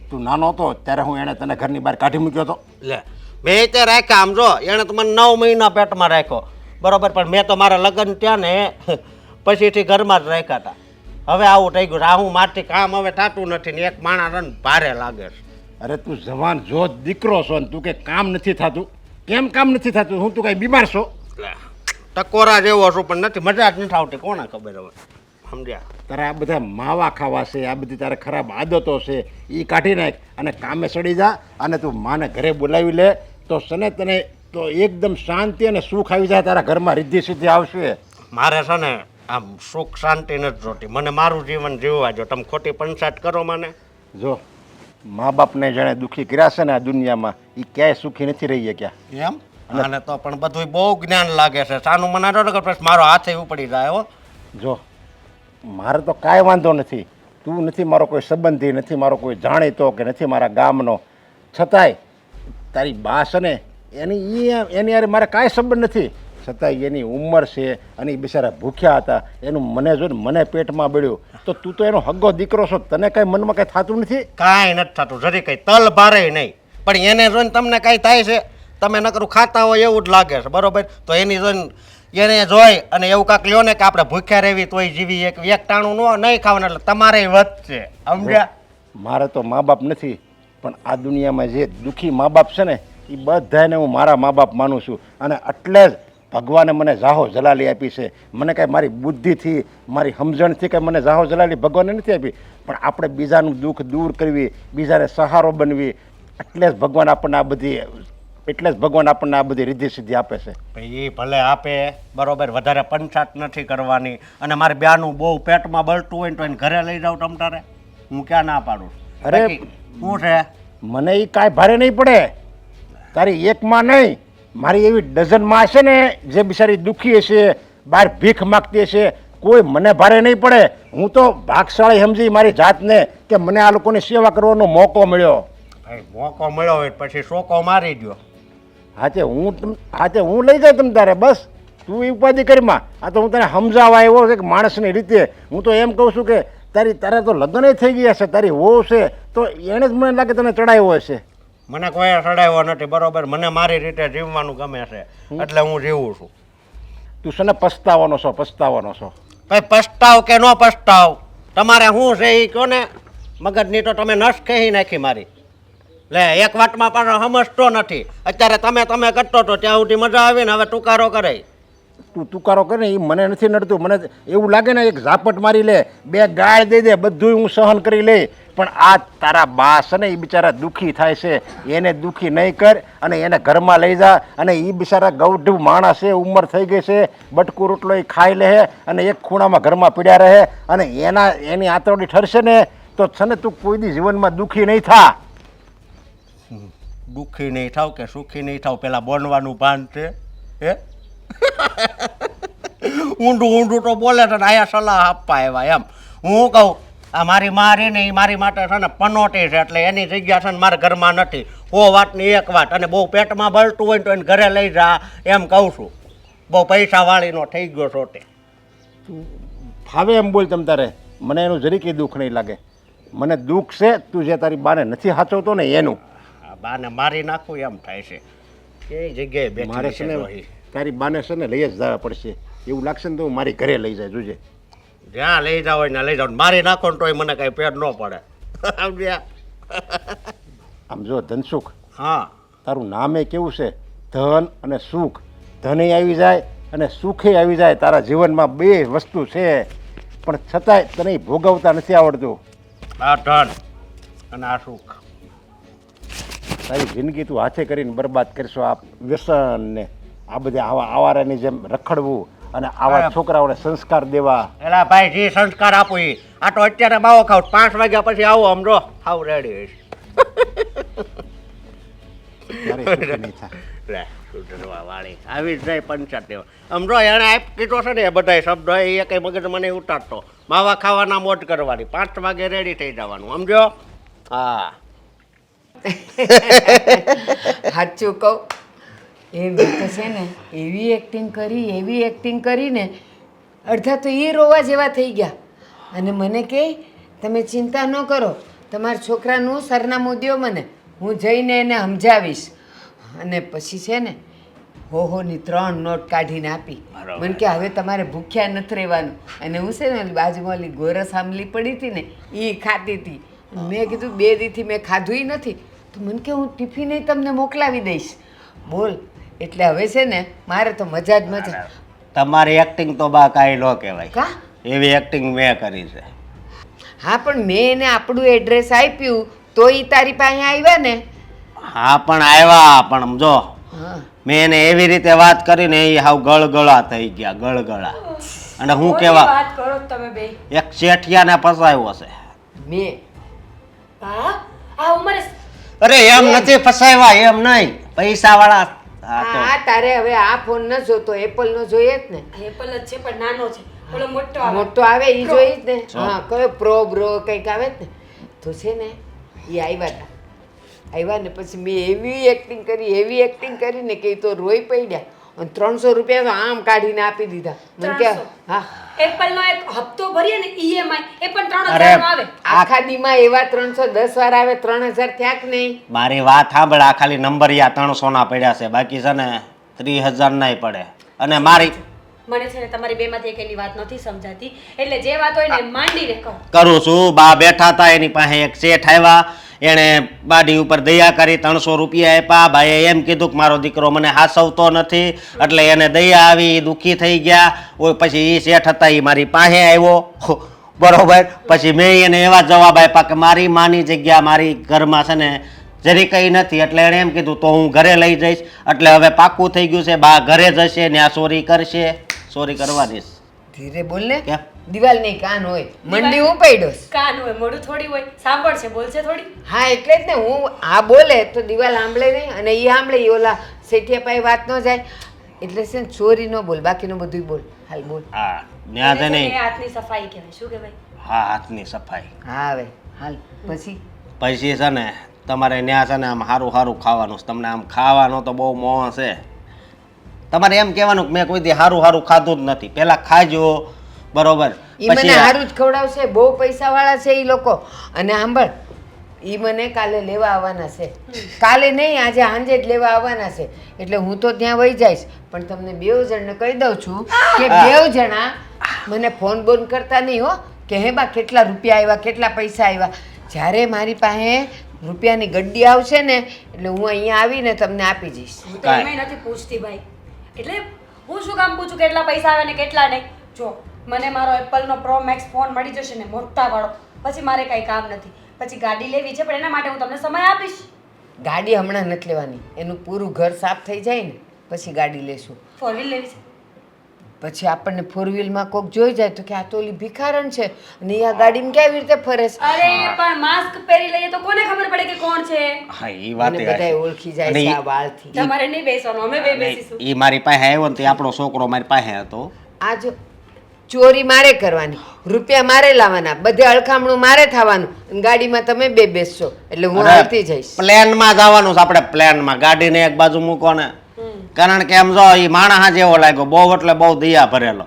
તું નાનો હતો ત્યારે હું એને તને ઘરની બહાર કાઢી મૂક્યો હતો? લે, મેં તે રાખ્યા. આમ જો એણે તો મને 9 મહિના પેટમાં રાખ્યો, બરોબર? પણ મેં તો મારા લગ્ન ત્યાં ને પછીથી ઘરમાં જ રાખ્યા હતા. હવે આવું થઈ ગયું. આ હું મારથી કામ હવે થતું નથી ને એક માણસ ભારે લાગે છે. અરે તું જવાન જો દીકરો છો ને તું કે કામ નથી થતું? કેમ કામ નથી થતું? હું તું કઈ બીમાર છો? ટકોરા જેવો છું પણ નથી, મજા જ નથી આવતી. કોને ખબર હવે, સમજ્યા? તારે આ બધા માવા ખાવા છે, આ બધી તારે ખરાબ આદતો છે, એ કાઢી નાખ અને કામે ચડી જા. અને તું માને ઘરે બોલાવી લે તો સને તને તો એકદમ શાંતિ અને સુખ આવી જાય. તારા ઘરમાં રિદ્ધિ સિદ્ધિ આવશે. મારે છે ને આમ સુખ શાંતિ નથી જોતી, મને મારું જીવન જીવવા જો. તમે ખોટી પંચાયત કરો મને. જો મા બાપને જેણે દુઃખી કર્યા છે ને આ દુનિયામાં, એ ક્યાંય સુખી નથી રહી ગયા. એમ? અને તો પણ બધું બહુ જ્ઞાન લાગે છે. સાનું મને પછી મારો હાથે ઉપડી જાય. હો જો મારે તો કાંઈ વાંધો નથી, તું નથી મારો કોઈ સંબંધી, નથી મારો કોઈ જાણીતો કે નથી મારા ગામનો, છતાંય તારી બા છે ને એની યાર મારે કાંઈ સંબંધ નથી. છતાંય એની ઉંમર છે અને એ બિચારા ભૂખ્યા હતા, એનું મને જોઈને મને પેટમાં બળ્યું. તો તું તો એનો હગ્ગો દીકરો છો, તને કાંઈ મનમાં કાંઈ થતું નથી? કાંઈ નથી થતું, જરી કંઈ તલ ભારે નહીં. પણ એને જોઈને તમને કાંઈ થાય છે? તમે નકરું ખાતા હોય એવું જ લાગે છે, બરોબર? તો એની જોઈને એને જોઈ અને એવું કાંક લ્યો ને કે આપણે ભૂખ્યા રહેવી તોય જીવી, એક ટાણું નહીં ખાવાનું એટલે તમારે વધશે, સમજ્યા? મારે તો મા બાપ નથી, પણ આ દુનિયામાં જે દુઃખી મા બાપ છે ને એ બધાને હું મારા મા બાપ માનું છું. અને એટલે જ ભગવાને મને જાહો જલાલી આપી છે. મને કાંઈ મારી બુદ્ધિથી મારી સમજણથી કાંઈ મને જાહો જલાલી ભગવાને નથી આપી, પણ આપણે બીજાનું દુઃખ દૂર કરવી, બીજાને સહારો બનવી, એટલે જ ભગવાન આપણને આ બધી રિદ્ધિ સિદ્ધિ આપે છે. એ ભલે આપે, બરોબર, વધારે પંચાયત નથી કરવાની. અને મારે બ્યાનું બહુ પેટમાં બળતું હોય ને તો એને ઘરે લઈ જાવ તમ તારે, હું ક્યાં ના પાડું? અરે શું છે? મને એ કાંઈ ભારે નહીં પડે. તારી એક માં નહીં, મારી એવી ડઝન માં છે ને જે બિચારી દુઃખી હશે, બહાર ભીખ માગતી હશે, કોઈ મને ભારે નહીં પડે. હું તો ભાગશાળી સમજી મારી જાતને કે મને આ લોકોની સેવા કરવાનો મોકો મળ્યો. ભાઈ મોકો મળ્યો હોય પછી શોકો મારી દો. હાચે હું લઈ જાય તમ તારે, બસ તું એ ઉપાધિ કરીમાં. આ તો હું તને સમજાવવા આવ્યો છે કે માણસની રીતે. હું તો એમ કહું છું કે તારા તો લગ્ન થઈ ગયા છે, તારી વહુ છે, તો એને જ મને લાગે તને ચડાવ્યો હશે. મને કોઈ ચડાવ્યો નથી, બરોબર? મને મારી રીતે જીવવાનું ગમે છે એટલે હું જીવું છું. તું છે ને પસ્તાવાનો છો. ભાઈ પસ્તાવ કે ન પસ્તાવ તમારે શું છે એ કહો ને. મગજની તો તમે નસ કહી નાખી મારી. લે એક વાતમાં પાછો સમજતો નથી. અત્યારે તમે કરતો હતો ત્યાં સુધી મજા આવી ને હવે તુકારો કરે. તું તુકારો કરે ને એ મને નથી નડતું. મને એવું લાગે ને એક ઝાપટ મારી લે, બે ગાળ દઈ દે, બધું હું સહન કરી લઈ. પણ આ તારા બા છે ને એ બિચારા દુઃખી થાય છે, એને દુઃખી નહીં કર અને એને ઘરમાં લઈ જા. અને એ બિચારા ગૌઢ માણસ છે, ઉંમર થઈ ગઈ છે, બટકું રોટલો એ ખાઈ લે અને એક ખૂણામાં ઘરમાં પીડ્યા રહે અને એની આંતરડી ઠરશે ને તો છે ને તું કોઈ દી જીવનમાં દુઃખી નહીં થા. દુઃખી નહીં થાવ કે સુખી નહીં થાવ પેલા બોલવાનું ભાન છે હે? ઊંડું તો બોલે છે ને આયા સલાહ આપવા આવ્યા એમ. હું કહું આ મારી મારી ને એ મારી માટે છે ને પનોટી છે એટલે એની જગ્યા છે ને મારા ઘરમાં નથી. હો વાતની એક વાત. અને બહુ પેટમાં બળતું હોય તો એને ઘરે લઈ જા એમ કહું છું. બહુ પૈસા વાળીનો થઈ ગયો છો તે. તું ફાવે એમ બોલ તમ તારે. મને એનું જરીકે દુઃખ નહીં લાગે. મને દુઃખ છે તું જે તારી બાને નથી સાચવતો ને એનું. બાને મારી નાખું એમ થાય છે. એ જગ્યાએ મારે છે ને તારી બાને છે ને લઈ જ જવા પડશે. એવું લાગશે ને તો મારી ઘરે લઈ જાય. જોજે જ્યાં લઈ જાવ ને લઈ જાવ. મારી નાખો ને તોય મને કઈ પેટ ન પડે. સમજ્યા? આમ જો ધનસુખ, હા તારું નામે કેવું છે? ધન અને સુખ. ધને આવી જાય અને સુખે આવી જાય. તારા જીવનમાં બે વસ્તુ છે પણ છતાંય તને ભોગવતા નથી આવડતું. આ ધન અને આ સુખ. તારી જિંદગી તું હાથે કરીને બરબાદ કરશો. આ વ્યસન ને આ બધે આવા આવારાની જેમ રખડવું અને આવા છોકરાઓને સંસ્કાર દેવા. એલા ભાઈ જે સંસ્કાર આપું એ આ તો અત્યારે માવો ખાવ 5 વાગ્યા પછી આવો સમજો હાવ રેડી હશે. ત્યારે સુખી નહીં થાય. લે સુધરવા વાળી આવી જ નહીં પંચાયત દેવા સમજો. એને આપ કીધો છે ને એ બધા શબ્દો એ કઈ મગજ મને ઉતારતો. માવા ખાવાના મોજ કરવાની 5 વાગે રેડી થઈ જવાનું સમજો. હા સાચું કહું એ તો છે ને એવી એક્ટિંગ કરીને અડધા તો એ રોવા જેવા થઈ ગયા. અને મને કહે તમે ચિંતા ન કરો, તમારા છોકરાનું સરનામું દ્યો મને, હું જઈને એને સમજાવીશ. અને પછી છે ને હોની 3 નોટ કાઢીને આપી. મને કે હવે તમારે ભૂખ્યા નથી રહેવાનું. અને હું છે ને ઓલી બાજુમાં ઓલી ગોરસ આંબલી પડી હતી ને એ ખાતી હતી. મેં કીધું 2 દીથી મેં ખાધું નથી. તો મને કે હું ટિફિને તમને મોકલાવી દઈશ. બોલ એટલે હવે છે ને મારે તો મજા જ મજા. તમારી એક્ટિંગ તો બા કાંઈ ન કહેવાય. કા એવી એક્ટિંગ મેં કરી છે. હા પણ મેં એને આપણું એડ્રેસ આપ્યું તો એ તારી પાસે આવ્યા ને. હા પણ આવ્યા પણ જો હા મેં એને એવી રીતે વાત કરીને એ હાવ ગળગળા થઈ ગયા ગળગળા. અને હું કેવા વાત કરો તમે બે. એક શેઠિયાને ફસાયો છે. મેં હા આ ઉંમરે અરે એમ નથી ફસાવ્યા એમ નહીં પૈસા વાળા. હા તારે હવે આ ફોન ન જોતો એપલ નો જોઈએ જ ને. એપલ જ છે પણ નાનો છે. ઓલો મોટો આવે. મોટો આવે એ જોઈ જ ને. હા કયો પ્રો બ્રો કંઈક આવે જ ને. તો છે ને એ આવ્યા ને પછી મેં એવી એક્ટિંગ કરીને કે એ તો રોઈ પડ્યા. અને 300 રૂપિયા તો આમ કાઢીને આપી દીધા. મને કે હા એપલ નો એક હપ્તો ભરીએ ને ઈએમઆઈ એ પણ 3000 નો આવે. આખા દીમાં એવા 310 વાર આવે 3000 થયા કે નહીં. મારી વાત સાંભળ. આ ખાલી નંબરિયા 300 ના પડ્યા છે બાકી છે ને 30,000 નાય પડે. અને મારી મને છે ને તમારી બેમાંથી એકેની વાત નથી સમજાતી એટલે જે વાત હોય ને માંડીને કહો. કરું છું. બા બેઠા હતા એની પાસે એક શેઠ આવ્યા. એણે બાડી ઉપર દયા કરી 300 રૂપિયા આપ્યા. ભાઈએ એમ કીધું કે મારો દીકરો મને હાસવતો નથી એટલે એને દયા આવી, દુઃખી થઈ ગયા. ઓય પછી એ શેઠ હતા એ મારી પાસે આવ્યો બરોબર. પછી મેં એને એવા જવાબ આપ્યા કે મારી માની જગ્યા મારી ઘરમાં છે ને જરી કંઈ નથી. એટલે એણે એમ કીધું તો હું ઘરે લઈ જઈશ. એટલે હવે પાક્કું થઈ ગયું છે. બા ઘરે જશે ને આ ચોરી કરશે. ચોરી કરવાની. ધીરે બોલ ને. કેમ? દિવાલ નહીં કાન હોય. મંડી હું પડ્યો. કાન હોય મોઢું થોડી હોય સાંભળશે બોલશે થોડી. હા એટલે જ ને હું આ બોલે તો દિવાલ સાંભળે નહીં અને એ સાંભળે એ ઓલા શેઠિયા પાસે વાત ન જાય. એટલે છે ને ચોરી ન બોલ બાકીનું બધું બોલ. હાલ બોલ. હા ન્યા છે નહીં. હાથની સફાઈ કહેવાય. શું કહેવાય? હા હાથની સફાઈ. હા હવે હાલ પછી પછી છે ને તમારે ત્યાં છે ને આમ સારું ખાવાનું છે. તમને આમ ખાવાનો તો બહુ મોહ છે તમારે એમ કહેવાનું કે મેં કોઈ દી સારું સારું ખાધું જ નથી પહેલા ખાજો બરોબર ઈ મને સારું જ ખવડાવશે, બહુ પૈસાવાળા છે ઈ લોકો. અને સાંભળ, ઈ મને કાલે લેવા આવવાના છે. કાલે નહીં, આજે સાંજે જ લેવા આવવાના છે. એટલે હું તો ત્યાં વહી જઈશ, પણ તમને બેવ જણને કહી દઉં છું કે બેવ જણા મને ફોન બોન કરતા નહીં હો, કે હે બા કેટલા રૂપિયા આવ્યા, કેટલા પૈસા આવ્યા. જ્યારે મારી પાસે રૂપિયાની ગड्डी આવશે ને એટલે હું અહીંયા આવીને તમને આપી જઈશ. હું તો એમાંય નથી પૂછતી ભાઈ. એટલે હું શું કામ પૂછું કેટલા પૈસા આવે ને કેટલા નહીં. જો મને મારો એપલનો પ્રો મેક્સ ફોન મળી જશે ને મોટા વાળો, પછી મારે કાંઈ કામ નથી. પછી ગાડી લેવી છે, પણ એના માટે હું તમને સમય આપીશ. ગાડી હમણાં નથી લેવાની, એનું પૂરું ઘર સાફ થઈ જાય ને પછી ગાડી લેશું. ફોર વ્હીલ લેવી છે. પછી આપણને ફોર વ્હીલમાં કોક જોઈ જાય તો કે આ તો ઓલી ભિખારણ છે અને આ ગાડીમાં કેવી રીતે ફરે છે. અરે પણ માસ્ક પહેરી લઈએ તો કોને ખબર પડે કે કોણ છે? હા એ વાત મને બધાય ઓળખી જાય છે આ વાળથી. તમારે નહીં બેસવાનું, અમે બે બેસીશું. એ મારી પાસે આવ્યો ને તે આપણો છોકરો મારી પાસે હતો. આ જો ચોરી મારે કરવાની, રૂપિયા મારે લાવવાના, બધે અળખામણું મારે થવાનું અને ગાડીમાં તમે બે બેસશો એટલે હું આવતી જઈશ. પ્લેનમાં જવાનું છે આપણે, પ્લેનમાં ગાડીને એક બાજુ મૂકો ને. કારણ કે એમ જો એ માણસ જેવો લાગ્યો બહુ, એટલે બહુ દયા ભરેલો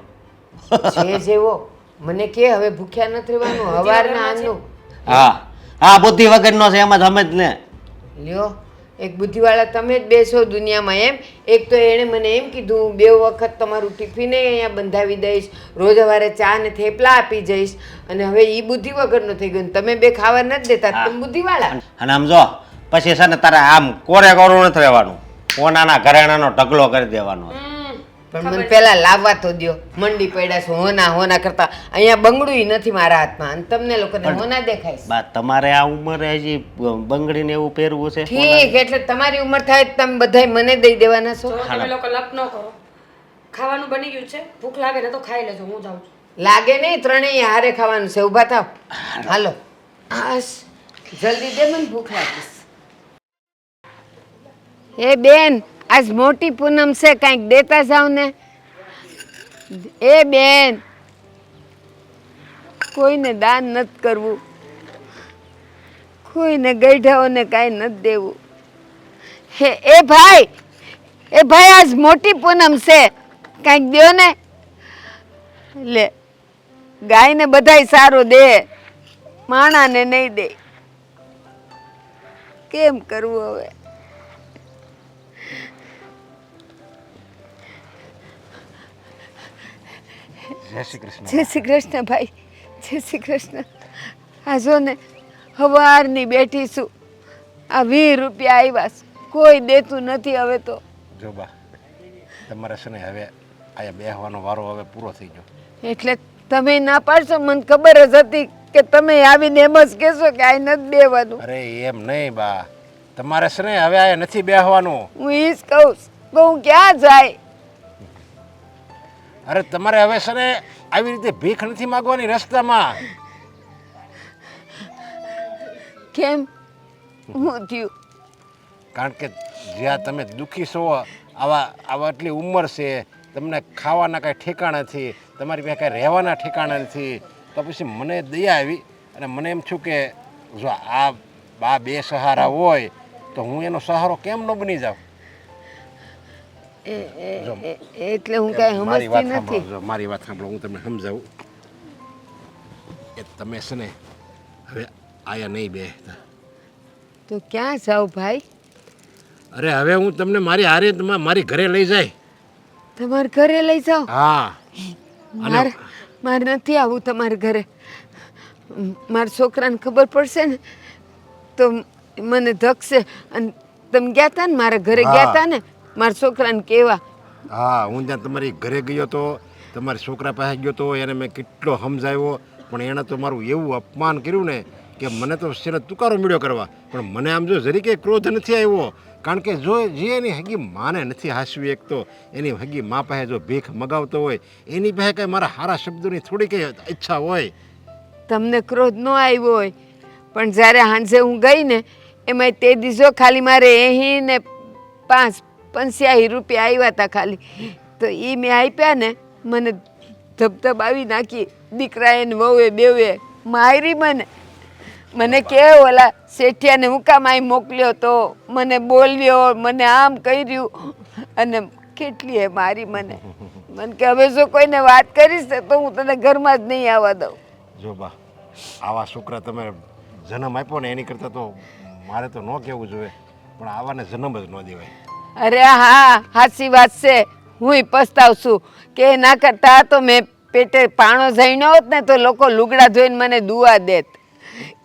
જે જેવો મને કે હવે ભૂખ્યા નથી રહેવાનું હવારના આનું. હા હા, બુદ્ધિ વગરનો છે એમ જ સમજ ને. લ્યો એક બુદ્ધિવાળા તમે જ બેસો દુનિયામાં એમ. એક તો એણે મને એમ કીધું હું 2 વખત તમારું ટિફિને અહીંયા બંધાવી દઈશ, રોજ સવારે ચા ને થેપલા આપી જઈશ, અને હવે એ બુદ્ધિ વગરનો થઈ ગયો. તમે બે ખાવા નથી દેતા, તમે બુદ્ધિવાળા. અને આમ જો પછી છે ને તારે આમ કોરે કોરું નથી રહેવાનું, કોનાના ઘરેણાનો ઢગલો કરી દેવાનો. પણ મને પેલા લાવવા તો દ્યો. મંડી પડ્યા છે હોના હોના કરતા, અહીંયા બંગડું નથી મારા હાથમાં અને તમને લોકોને હોના દેખાય છે. બા તમારે આ ઉંમરે હજી બંગડીને એવું પહેરવું છે? ઠીક, એટલે તમારી ઉંમર થાય તમે બધાય મને દઈ દેવાના છો. જો તમે લોકો લપ ન કરો. ખાવાનું બની ગયું છે, ભૂખ લાગે ને તો ખાઈ લેજો, હું જાઉં છું. લાગે નહીં, ત્રણેય હારે ખાવાનું છે. ઊભા થાવ, હાલો. બસ જલ્દી દે, મને ભૂખ લાગીશ. એ બેન, આજ મોટી પૂનમ છે, કાંઈક દેતા જાવ ને. એ બેન, કોઈને દાન નથી કરવું, કોઈને ગઈઢાઓને કાંઈ નથી દેવું. એ ભાઈ, આજ મોટી પૂનમ છે, કાંઈક દ્યો ને. લે, ગાયને બધાય સારું દે, માણાને નહીં દે. કેમ કરવું હવે? જય શ્રી કૃષ્ણ. જય શ્રી કૃષ્ણ ભાઈ, જય શ્રી કૃષ્ણ. આ જો ને સવારની બેઠી છું, આ 20 રૂપિયા આવ્યા છે, કોઈ દેતું નથી હવે તો. જો બા, તમારે છે ને હવે અહીંયા બેસવાનો વારો હવે પૂરો થઈ ગયો. એટલે તમે ના પાડશો, મને ખબર જ હતી કે તમે આવીને એમ જ કહેશો કે આ નથી બેવાનું. અરે એમ નહીં બા, તમારે છે ને હવે આ નથી બેસવાનું. હું ઈ જ કહું છું, હું ક્યાં જાય? અરે તમારે હવે છે ને આવી રીતે ભીખ નથી માગવાની રસ્તામાં. કેમ? હું થયું? કારણ કે જ્યાં તમે દુઃખી છો, આવા આટલી ઉંમર છે, તમને ખાવાના કાંઈ ઠેકાણા નથી, તમારી પાસે કાંઈ રહેવાના ઠેકાણા નથી, તો પછી મને દયા આવી અને મને એમ થયું કે જો આ બા બે સહારા હોય તો હું એનો સહારો કેમ ન બની જાઉં. એટલે હું કાંઈ મારી વાત સમજતી નથી. સાંભળો, મારી વાત સાંભળો, હું તમને સમજાવું. એ તમે છે ને હવે આયા નહીં બેસતા. તો ક્યાં જાઉં ભાઈ? અરે હવે હું તમને મારી હારે મારી ઘરે લઈ જાય. તમારા ઘરે લઈ જાઓ? હા. મારે નથી આવું તમારા ઘરે. મારા છોકરાને ખબર પડશે ને તો મને ધકશે. અને તમે ગયા હતા ને મારા ઘરે ગયા હતા ને, મારા છોકરાને કહેવા. હા, હું ત્યાં તમારી ઘરે ગયો તો, તમારા છોકરા પાસે ગયો તો, એને મેં કેટલો સમજાવ્યો, પણ એણે તો મારું એવું અપમાન કર્યું ને કે મને તો છે ને તુકારો મળ્યો કરવા. પણ મને આમ જો જરીકે ક્રોધ નથી આવ્યો, કારણ કે જો જે એની હગી માને નથી હાસવી, એક તો એની હગી મા પાસે જો ભીખ મગાવતો હોય, એની પાસે કાંઈ મારા સારા શબ્દોની થોડી કંઈ ઈચ્છા હોય. તમને ક્રોધ ન આવ્યો હોય, પણ જ્યારે સાંજે હું ગઈ ને એમાં તે દિવસો ખાલી મારે 80 ને 85 રૂપિયા આવ્યા હતા ખાલી, તો એ મેં આપ્યા ને, મને ધબધબાવી નાખી. દીકરાએ ને વહુએ બેવે મારી મને કે ઓલા શેઠિયાને હું કામ અહીં મોકલ્યો તો, મને બોલ્યો, મને આમ કર્યું, અને કેટલી હે મારી મને કે હવે જો કોઈને વાત કરીશ ને તો હું તને ઘરમાં જ નહીં આવવા દઉં. જો બા, આવા છોકરા તમે જન્મ આપ્યો ને એની કરતાં તો મારે તો ન કહેવું જોઈએ, પણ આવાને જન્મ જ ન દેવાય. અરે હા, સાચી વાત છે. હુંય પસ્તાવ છું કે ના કરતા તો મેં પેટે પાણો જઈનો હોત ને તો લોકો લુગડા ધોઈને મને દુઆ દેત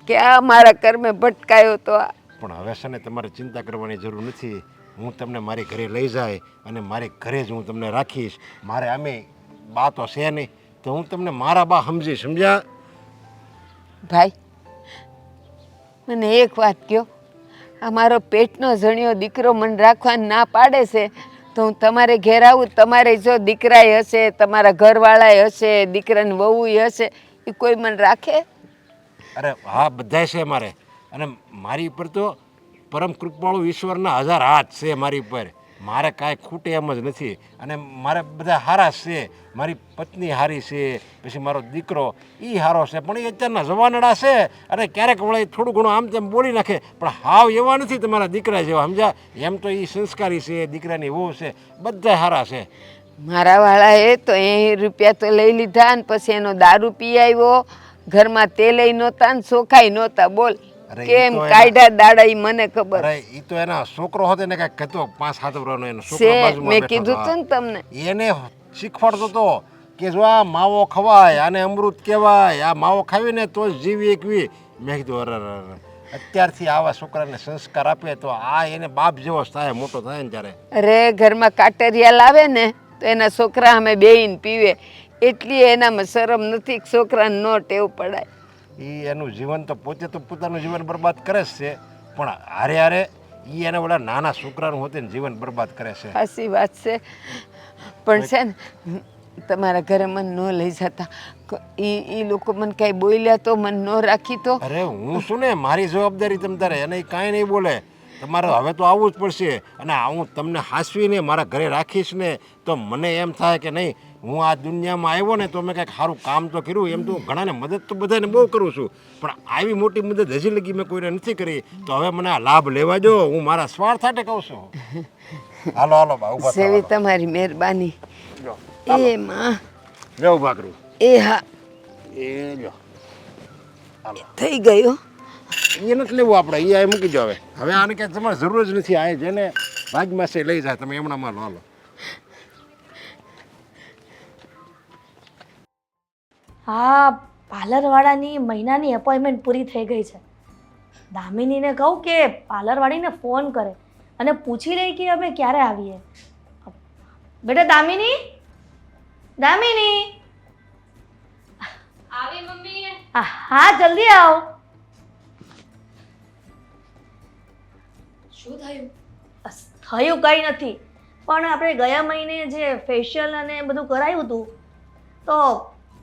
કે આ મારા કર્મે ભટકાયો તો આ. પણ હવે છે ને તમારે ચિંતા કરવાની જરૂર નથી. હું તમને મારી ઘરે લઈ જાય અને મારી ઘરે જ હું તમને રાખીશ. મારે આમે બા તો છે નહીં, તો હું તમને મારા બા સમજ્યા? ભાઈ મને એક વાત કહો, આ મારો પેટનો જણિયો દીકરો મને રાખવાનું ના પાડે છે તો હું તમારે ઘેર આવું, તમારે જો દીકરાએ હશે, તમારા ઘરવાળાએ હશે, દીકરાની વહુએ હશે, એ કોઈ મને રાખે? અરે હા, બધાય છે મારે. અને મારી ઉપર તો પરમ કૃપાળુ ઈશ્વરના 1000 હાથ છે મારી ઉપર. મારે કાંઈ ખૂટે એમ જ નથી. અને મારે બધા હારા છે. મારી પત્ની હારી છે, પછી મારો દીકરો એ હારો છે, પણ એ અત્યારના જવાનડા છે અને ક્યારેક વળે થોડું ઘણું આમ તેમ બોલી નાખે, પણ હાવ એવા નથી તમારા દીકરા જેવા, સમજ્યા? એમ તો એ સંસ્કારી છે, દીકરાની વહુ છે, બધા હારા છે. મારા વાળાએ તો 80 રૂપિયા તો લઈ લીધા ને પછી એનો દારૂ પી આવ્યો, ઘરમાં તેલય નહોતા ને ચોખાઈ નહોતા. બોલ કેમ કાઢ્યા દાડા ઈ મને ખબર. અરે ઈ તો એના છોકરો હતો ને કાંઈક કહેતો 5-7 વર્ષનો એનો છોકરો છે, બાજુમાં મેં બેઠો કીધું હતો. તું ને તમને. એને શીખવાડતો હતો કે જો આ માવો ખવાય, આને અમૃત કહેવાય, આ માવો ખાવીને તો જ જીવી એકવી. મેં કીધું અરે અત્યારથી આવા છોકરાને સંસ્કાર આપે તો આ એને બાપ જેવો થાય, મોટો થાય ને ત્યારે. અરે ઘરમાં કાટરિયા લાવે ને તો એના છોકરા અમે બેહીને પીવે, એટલી એનામાં શરમ નથી, છોકરાને નો ટેવ પડાય. એ એનું જીવન તો પોતે તો પોતાનું જીવન બરબાદ કરે જ છે, પણ હારે હારે એ એના બધા નાના છોકરાનું હોતે જીવન બરબાદ કરે છે. સાચી વાત છે. પણ છે ને તમારા ઘરે મને ન લઈ જતા, એ લોકો મને કાંઈ બોલ્યા તો મને ન રાખી તો. અરે હું શું ને, મારી જવાબદારી તમ તારે, એને કાંઈ નહીં બોલે. તમારે હવે તો આવવું જ પડશે. અને હું તમને હાંસવીને મારા ઘરે રાખીશ ને તો મને એમ થાય કે નહીં, હું આ દુનિયામાં આવ્યો ને તો મેં કંઈક સારું કામ તો કર્યું. એમ તો ઘણાને મદદ તો બધાને બહુ કરું છું, પણ આવી મોટી મદદ હજી લગી મેં કોઈને નથી કરી. તો હવે મને આ લાભ લેવા જો, હું મારા સ્વાર્થ માટે કહું છું. હાલો હાલો બા, ઉભા થાઓ. સેવી તમારી મહેરબાની. એ માં લે ઉભા કરું. એ હા, એ લ્યો થઈ ગયો. એ નથી લેવું આપણે, એ આ મૂકી જાવ. હવે આને ક્યાંય તમારે જરૂર જ નથી. આ જેને ભાગમાં છે લઈ જાય, તમે એમના માં હાલો. હા, પાર્લરવાળાની મહિનાની એપોઇન્ટમેન્ટ પૂરી થઈ ગઈ છે. દામિનીને કહું કે પાર્લરવાળીને ફોન કરે અને પૂછી લે કે અમે ક્યારે આવીએ. બેટા દામિની, દામિની. આવી મમ્મી. હા જલ્દી આવ. શું થયું? થયું કંઈ નથી, પણ આપણે ગયા મહિને જે ફેશિયલ અને બધું કરાયું હતું તો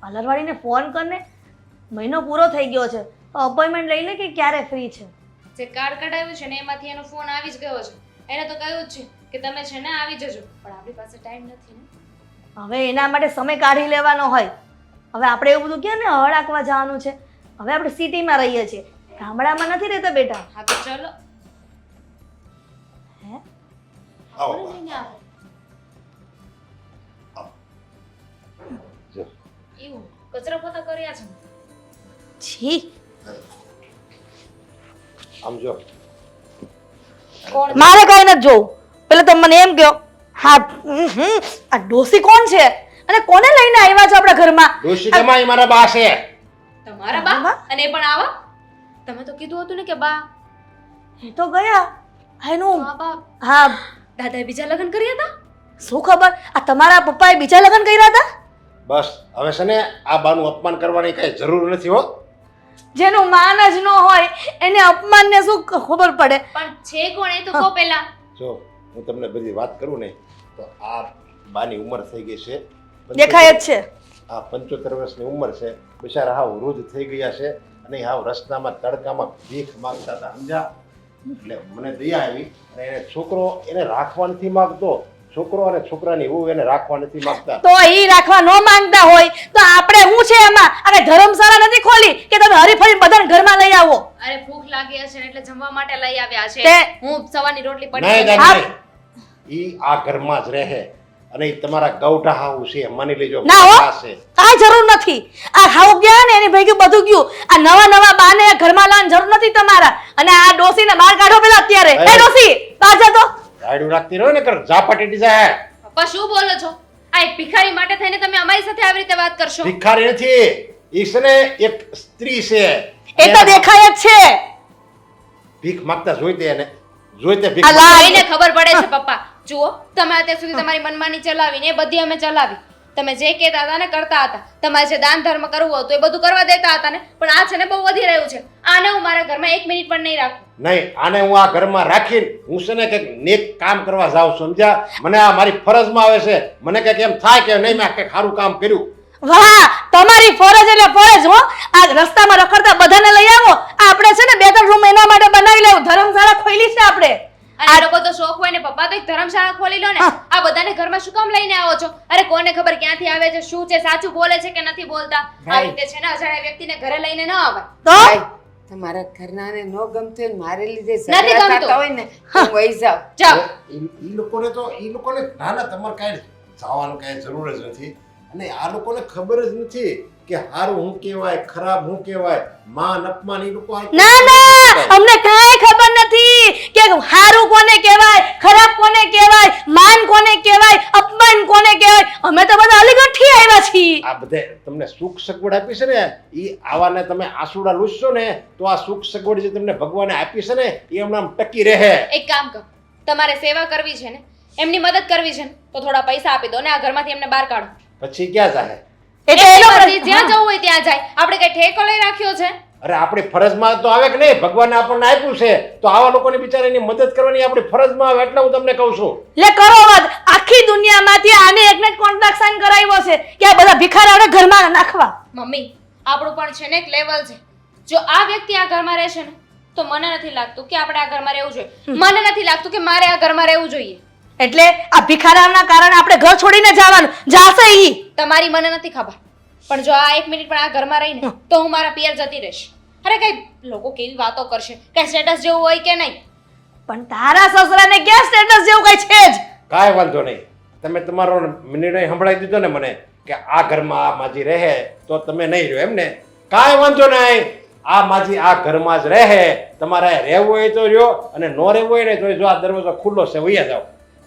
પાર્લરવાળીને ફોન કરને. મહિનો પૂરો થઈ ગયો છે, તો અપોઇન્ટમેન્ટ લઈ લે કે ક્યારે ફ્રી છે. જે કાર્ડ કઢાવ્યું છે ને એમાંથી એનો ફોન આવી જ ગયો છે. એને તો કહ્યું જ છે કે તમે છે ને આવી જજો, પણ આપણી પાસે ટાઈમ નથી ને. હવે એના માટે સમય કાઢી લેવાનો હોય. હવે આપણે એવું બધું ક્યાં ને હળાકવા જવાનું છે. હવે આપણે સિટીમાં રહીએ છીએ, ગામડામાં નથી રહેતા બેટા. હા તો ચલો. હે આવો. લઈને આવો. એવું કચરા પોતા કર્યા છે. છી, આમ જો. કોણ? મારે કઈ નથી જોવું. પેલા તમે મને એમ કહો, હા આ ડોસી કોણ છે અને કોને લઈને આવ્યા છો આપણા ઘરમાં? ડોશી જમાઈ મારા બા છે. તમારા બા? અને એ પણ આવા? તમે તો કીધું હતું ને કે બા. એ તો ગયા એનું. હા બા. હા, દાદાએ બીજા લગ્ન કર્યા હતા? શું ખબર, આ તમારા પપ્પાએ બીજા લગ્ન કર્યા હતા? બસ હવે છે ને આ બાનું અપમાન કરવાની કઈ જરૂર નથી હો. જેનું માન જ ન હોય એને અપમાનને શું ખબર પડે? પણ છે કોણ એ તો કહો પહેલા. જો હું તમને બધી વાત કરું ને તો આ બાની ઉંમર થઈ ગઈ છે. દેખાય જ છે. આ 75 વર્ષની ઉંમર છે. બિચારા હાવ વૃદ્ધ થઈ ગયા છે અને હાવ રસ્તામાં તડકામાં ભીખ માંગતા હતા, સમજ્યા? એટલે મને દયા આવી અને એને છોકરો એને રાખવા નથી માંગતો. છોકરો અને છોકરાની વહુ એને રાખવા નથી માંગતા. તો ઈ રાખવા ન માંગતા હોય તો આપણે શું છે એમાં? અને ધર્મશાળા નથી ખોલી કે તમે હરીફરી બધાને ઘરમાં લઈ આવો? અરે ભૂખ લાગી હશે ને એટલે જમવા માટે લઈ આવ્યા છે. તે- હું સવારની રોટલી નહીં પડી. નહીં, ઈ આ ઘરમાં જ રહે. અને એ તમારા ગૌઠા હાવ છે માની લેજો ના હો આ છે. કાંઈ જરૂર નથી. આ હાવ ગયા ને એની ભેગું બધું ગયું. આ નવા નવા બાને ઘરમાં લાવવાની જરૂર નથી તમારા. અને આ ડોસીને બહાર કાઢો પેલા અત્યારે. એ. એ ડોસી બહાર જા તો. રાયડું રાખતી રહો ને કર ઝાપટી જાય. પપ્પા શું બોલો છો? આ એક ભિખારી માટે થઈને તમે અમારી સાથે આવી રીતે વાત કરશો? ભિખારી નથી ઈ છે ને એક સ્ત્રી છે. એ તો દેખાય જ છે. ભીખ માંગતા જોઈતે એને જોઈતે ભીખ આ લા- એને ખબર પડે છે પપ્પા. જુઓ, તમે અત્યાર સુધી તમારી મનમાની ચલાવીને એ બધી અમે ચલાવી. તમે જે કહેતા હતા ને કરતા હતા. તમારે જે દાન ધર્મ કરવું હતું એ બધું કરવા દેતા હતા ને, પણ આ છે ને બહુ વધી રહ્યું છે. આને હું મારા ઘરમાં 1 મિનિટ પણ નહીં રાખું. નહીં આને હું આ ઘરમાં રાખીને હું છે ને કંઈક નેક કામ કરવા જાઉં છું સમજ્યા. મને આ મારી ફરજમાં આવે છે. મને કંઈક એમ થાય કે નહીં મેં કંઈક સારું કામ કર્યું. વાહ, તમારી ફરજ એટલે ફરજ હો. આ રસ્તામાં રખડતા બધાને લઈ આવો. આપણે છે ને 2-3 રૂમ એના માટે બનાવી લેવું. ધર્મશાળા ખોલી છે આપણે. અને આ લોકો તો શોખ હોય ને પપ્પા, તો એક ધર્મશાળા ખોલી લો ને. આ બધાને ઘરમાં શું કામ લઈને આવો છો? અરે કોને ખબર ક્યાંથી આવે છે, શું છે, સાચું બોલે છે કે નથી બોલતા. આ રીતે છે ને અજાણ્યા વ્યક્તિને ઘરે લઈને ન આવાય. તો ભાઈ, તમારા ઘરનાને ન ગમતું હોય ને મારે લીધે નથી ઝઘડા ગમતું. થતા હોય ને હું વહી જાઉં. જાઓ. ઈ લોકોને ના ના તમારે કાંઈ જવાનું કાંઈ જરૂર જ નથી. અને આ લોકોને ખબર જ નથી કે સારું હું કહેવાય ખરાબ હું કહેવાય માન અપમાન ઈ લોકો ના ના, અમને કાંઈ ખબર નથી કે હારું કોને કહેવાય, ખરાબ કોને કહેવાય, માન કોને કહેવાય, અપમાન કોને કહેવાય. અમે તો બધા અલીગઢથી આવ્યા છીએ. આ બધે તમને સુખ સગવડ આપી છે ને ઈ આવાને તમે આસુડા લૂછશો ને તો આ સુખ સગવડ જે તમને ભગવાને આપી છે ને એ હમણાં ટકી રહે. એક કામ કરો, તમારે સેવા કરવી છે ને, એમની મદદ કરવી છે ને, તો થોડા પૈસા આપી દો ને આ ઘરમાંથી એમને બહાર કાઢો. પછી ક્યાં જાય? એટલે એ લોકો પછી જ્યાં જવું હોય ત્યાં જાય. આપણે કઈ ઠેકો લઈ રાખ્યો છે? અરે આપણી ફરજમાં તો આવે કે નહીં ભગવાને આપણને આપ્યું છે તો આવા લોકોની બિચારાની મદદ કરવાની આપણી ફરજમાં આવે એટલે હું તમને કહું છું. લે કરો વાત. આખી દુનિયામાંથી આને એકને જ કોન્ટ્રાક્ટ સાઈન કરાવ્યો છે કે આ બધા ભિખારાઓને ઘરમાં નાખવા. મમ્મી, આપણું પણ છે ને એક લેવલ છે. જો આ વ્યક્તિ આ ઘરમાં રહેશે ને, તો મને નથી લાગતું કે આપણે આ ઘરમાં રહેવું જોઈએ. મને નથી લાગતું કે મારે આ ઘરમાં રહેવું જોઈએ. એટલે આ ભિખારાઓના કારણે આપણે ઘર છોડીને જવાનું. જાશે ઈ. તમારી મને નથી ખબર, પણ જો આ 1 મિનિટ પણ આ ઘરમાં રહીને તો હું મારા પિયર જતી રહીશ. અરે કઈ લોકો કેવી વાતો કરશે, કઈ સ્ટેટસ જેવું હોય કે નહીં. પણ તારા સસરાને ક્યાં સ્ટેટસ જેવું કઈ છે જ? કાંઈ વાંધો નહીં. તમે તમારો નિર્ણય સંભળાવી દીધો ને મને કે આ ઘરમાં આ માજી રહે તો તમે નહીં રહ્યો એમ ને. કાંઈ વાંધો નહીં. આ માજી આ ઘરમાં જ રહે. તમારે રહેવું હોય તો રહ્યો અને ન રહેવું હોય ને તો જો આ દરવાજો ખુલ્લો છે વૈયા જાઓ.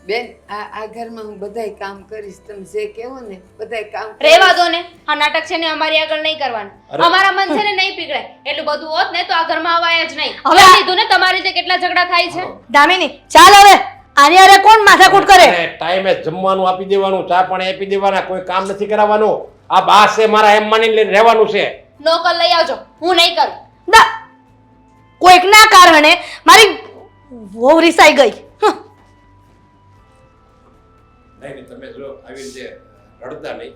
બેન આ ઘરમાં હું બધાય કામ કરીશ. તમે જે કહેવો ને બધાય કામ કરીશ. રહેવા દો ને, આ નાટક છે ને અમારી આગળ નહીં કરવાનું. અરે. અમારા મન છે ને નહીં પીગળે. એટલું બધું હોત ને તો આ ઘરમાં અવાય જ નહીં. હવે હવે કીધું ને તમારી રીતે કેટલા ઝઘડા થાય છે. દામિની ચાલ હવે. આની હારે કોણ માથાકૂટ કરે? અને ટાઈમે જમવાનું આપી દેવાનું ચા પાણી આપી દેવાના કોઈ કામ નથી કરાવવાનું. આ બા છે મારા એમ માનીને લઈને રહેવાનું છે. નોકર લઈ આવજો, હું નહીં કરું. ના, કોઈકના કારણે મારી વહુ રિસાઈ ગઈ. નહીં તમે જો આવી રીતે રડતા નહીં.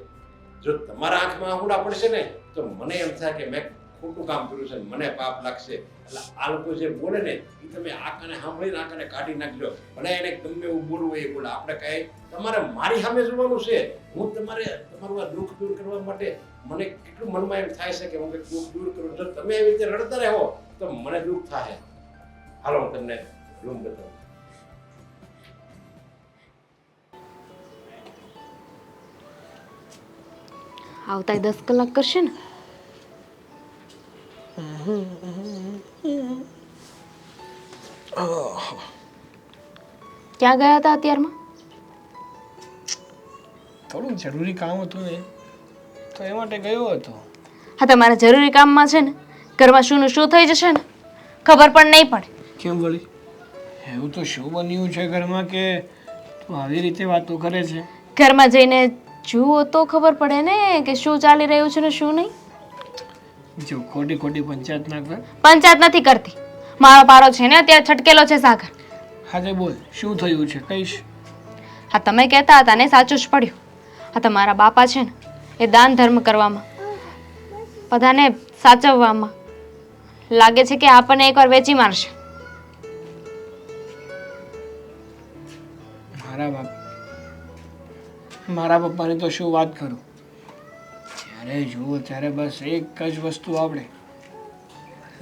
જો તમારા આંખમાં આહુડા પડશે ને તો મને એમ થાય કે મેં ખોટું કામ કર્યું છે મને પાપ લાગશે. એટલે આ લોકો જે બોલે ને એ તમે આંખને સાંભળીને આંખને કાઢી નાખજો. ભલે એને ગમે એવું બોલવું હોય એ બોલે. આપણે કાંઈ તમારે મારી સામે જોવાનું છે. હું તમારું આ દુઃખ દૂર કરવા માટે મને કેટલું મનમાં એમ થાય છે કે હું કંઈક દુઃખ દૂર કરું. જો તમે એવી રીતે રડતા રહો તો મને દુઃખ થાય. હાલો હું તમને રૂમ બતાવું. આવતા 10 કલાક કરશે ને. ક્યાં ગયા હતા અત્યારમાં? થોડું જરૂરી કામ હતું ને તો એ માટે ગયો હતો. હા, તમારા જરૂરી કામમાં છે ને ઘરમાં શું શું થઈ જશે ને ખબર પણ નહીં પડે. કેમ વળી? એવું તો શું બન્યું છે ઘરમાં કે તું આવી રીતે વાતો કરે છે? ઘરમાં જઈને જુઓ તો ખબર પડે ને કે શું ચાલી રહ્યું છે ને શું નહીં. જો ખોટી ખોટી પંચાયત ના કર. પંચાયત નથી કરતી. મારો પારો છે ને અત્યારે છટકેલો છે સાગર. હાજે બોલ શું થયું છે કહીશ. હા, તમે કહેતા હતા ને સાચું જ પડ્યું. હા, તમારા બાપા છે ને એ દાન ધર્મ કરવામાં બધાને સાચવવામાં લાગે છે કે આપણને એકવાર વેચી મારશે. મારા પપ્પાની તો શું વાત કરું. જ્યારે જુઓ ત્યારે બસ એક જ વસ્તુ આવડે,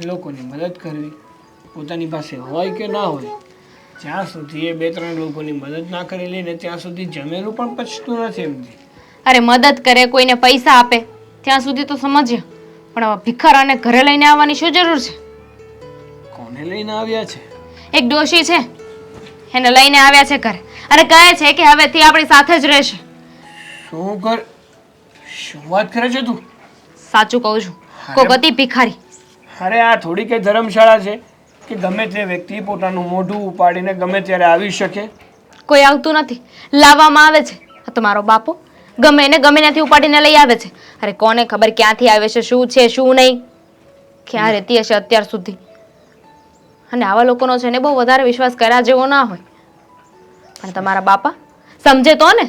લોકોની મદદ કરવી. પોતાની પાસે હોય કે ના હોય જ્યાં સુધી એ 2-3 લોકોની મદદ ના કરી લે ને ત્યાં સુધી જમેલું પણ પચતું નથી એમથી. અરે મદદ કરે, કોઈને પૈસા આપે ત્યાં સુધી તો સમજ્યા, પણ આવા ભિખારાને ઘરે લઈને આવવાની શું જરૂર છે? કોને લઈને આવ્યા છે? એક ડોશી છે, એને લઈને આવ્યા છે ઘરે અને કહે છે કે હવેથી આપણી સાથે જ રહેશે. શું વાત કરે છે તું? સાચું કહું છું, કોક હતી ભિખારી. અરે આ થોડી કઈ ધર્મશાળા છે કે ગમે તે વ્યક્તિ પોતાનું મોઢું ઉપાડીને ગમે ત્યારે આવી શકે? કોઈ આવતું નથી, લાવવામાં આવે છે. આ તો મારો બાપો ગમે એને ગમે ત્યાંથી ઉપાડીને લઈ આવે છે. અરે કોને ખબર ક્યાંથી આવે છે, શું છે શું નહીં, ક્યાં રહેતી હશે અત્યાર સુધી. અને આવા લોકોનો છે ને બહુ વધારે વિશ્વાસ કર્યા જેવો ના હોય. પણ તમારા બાપા સમજે તો ને.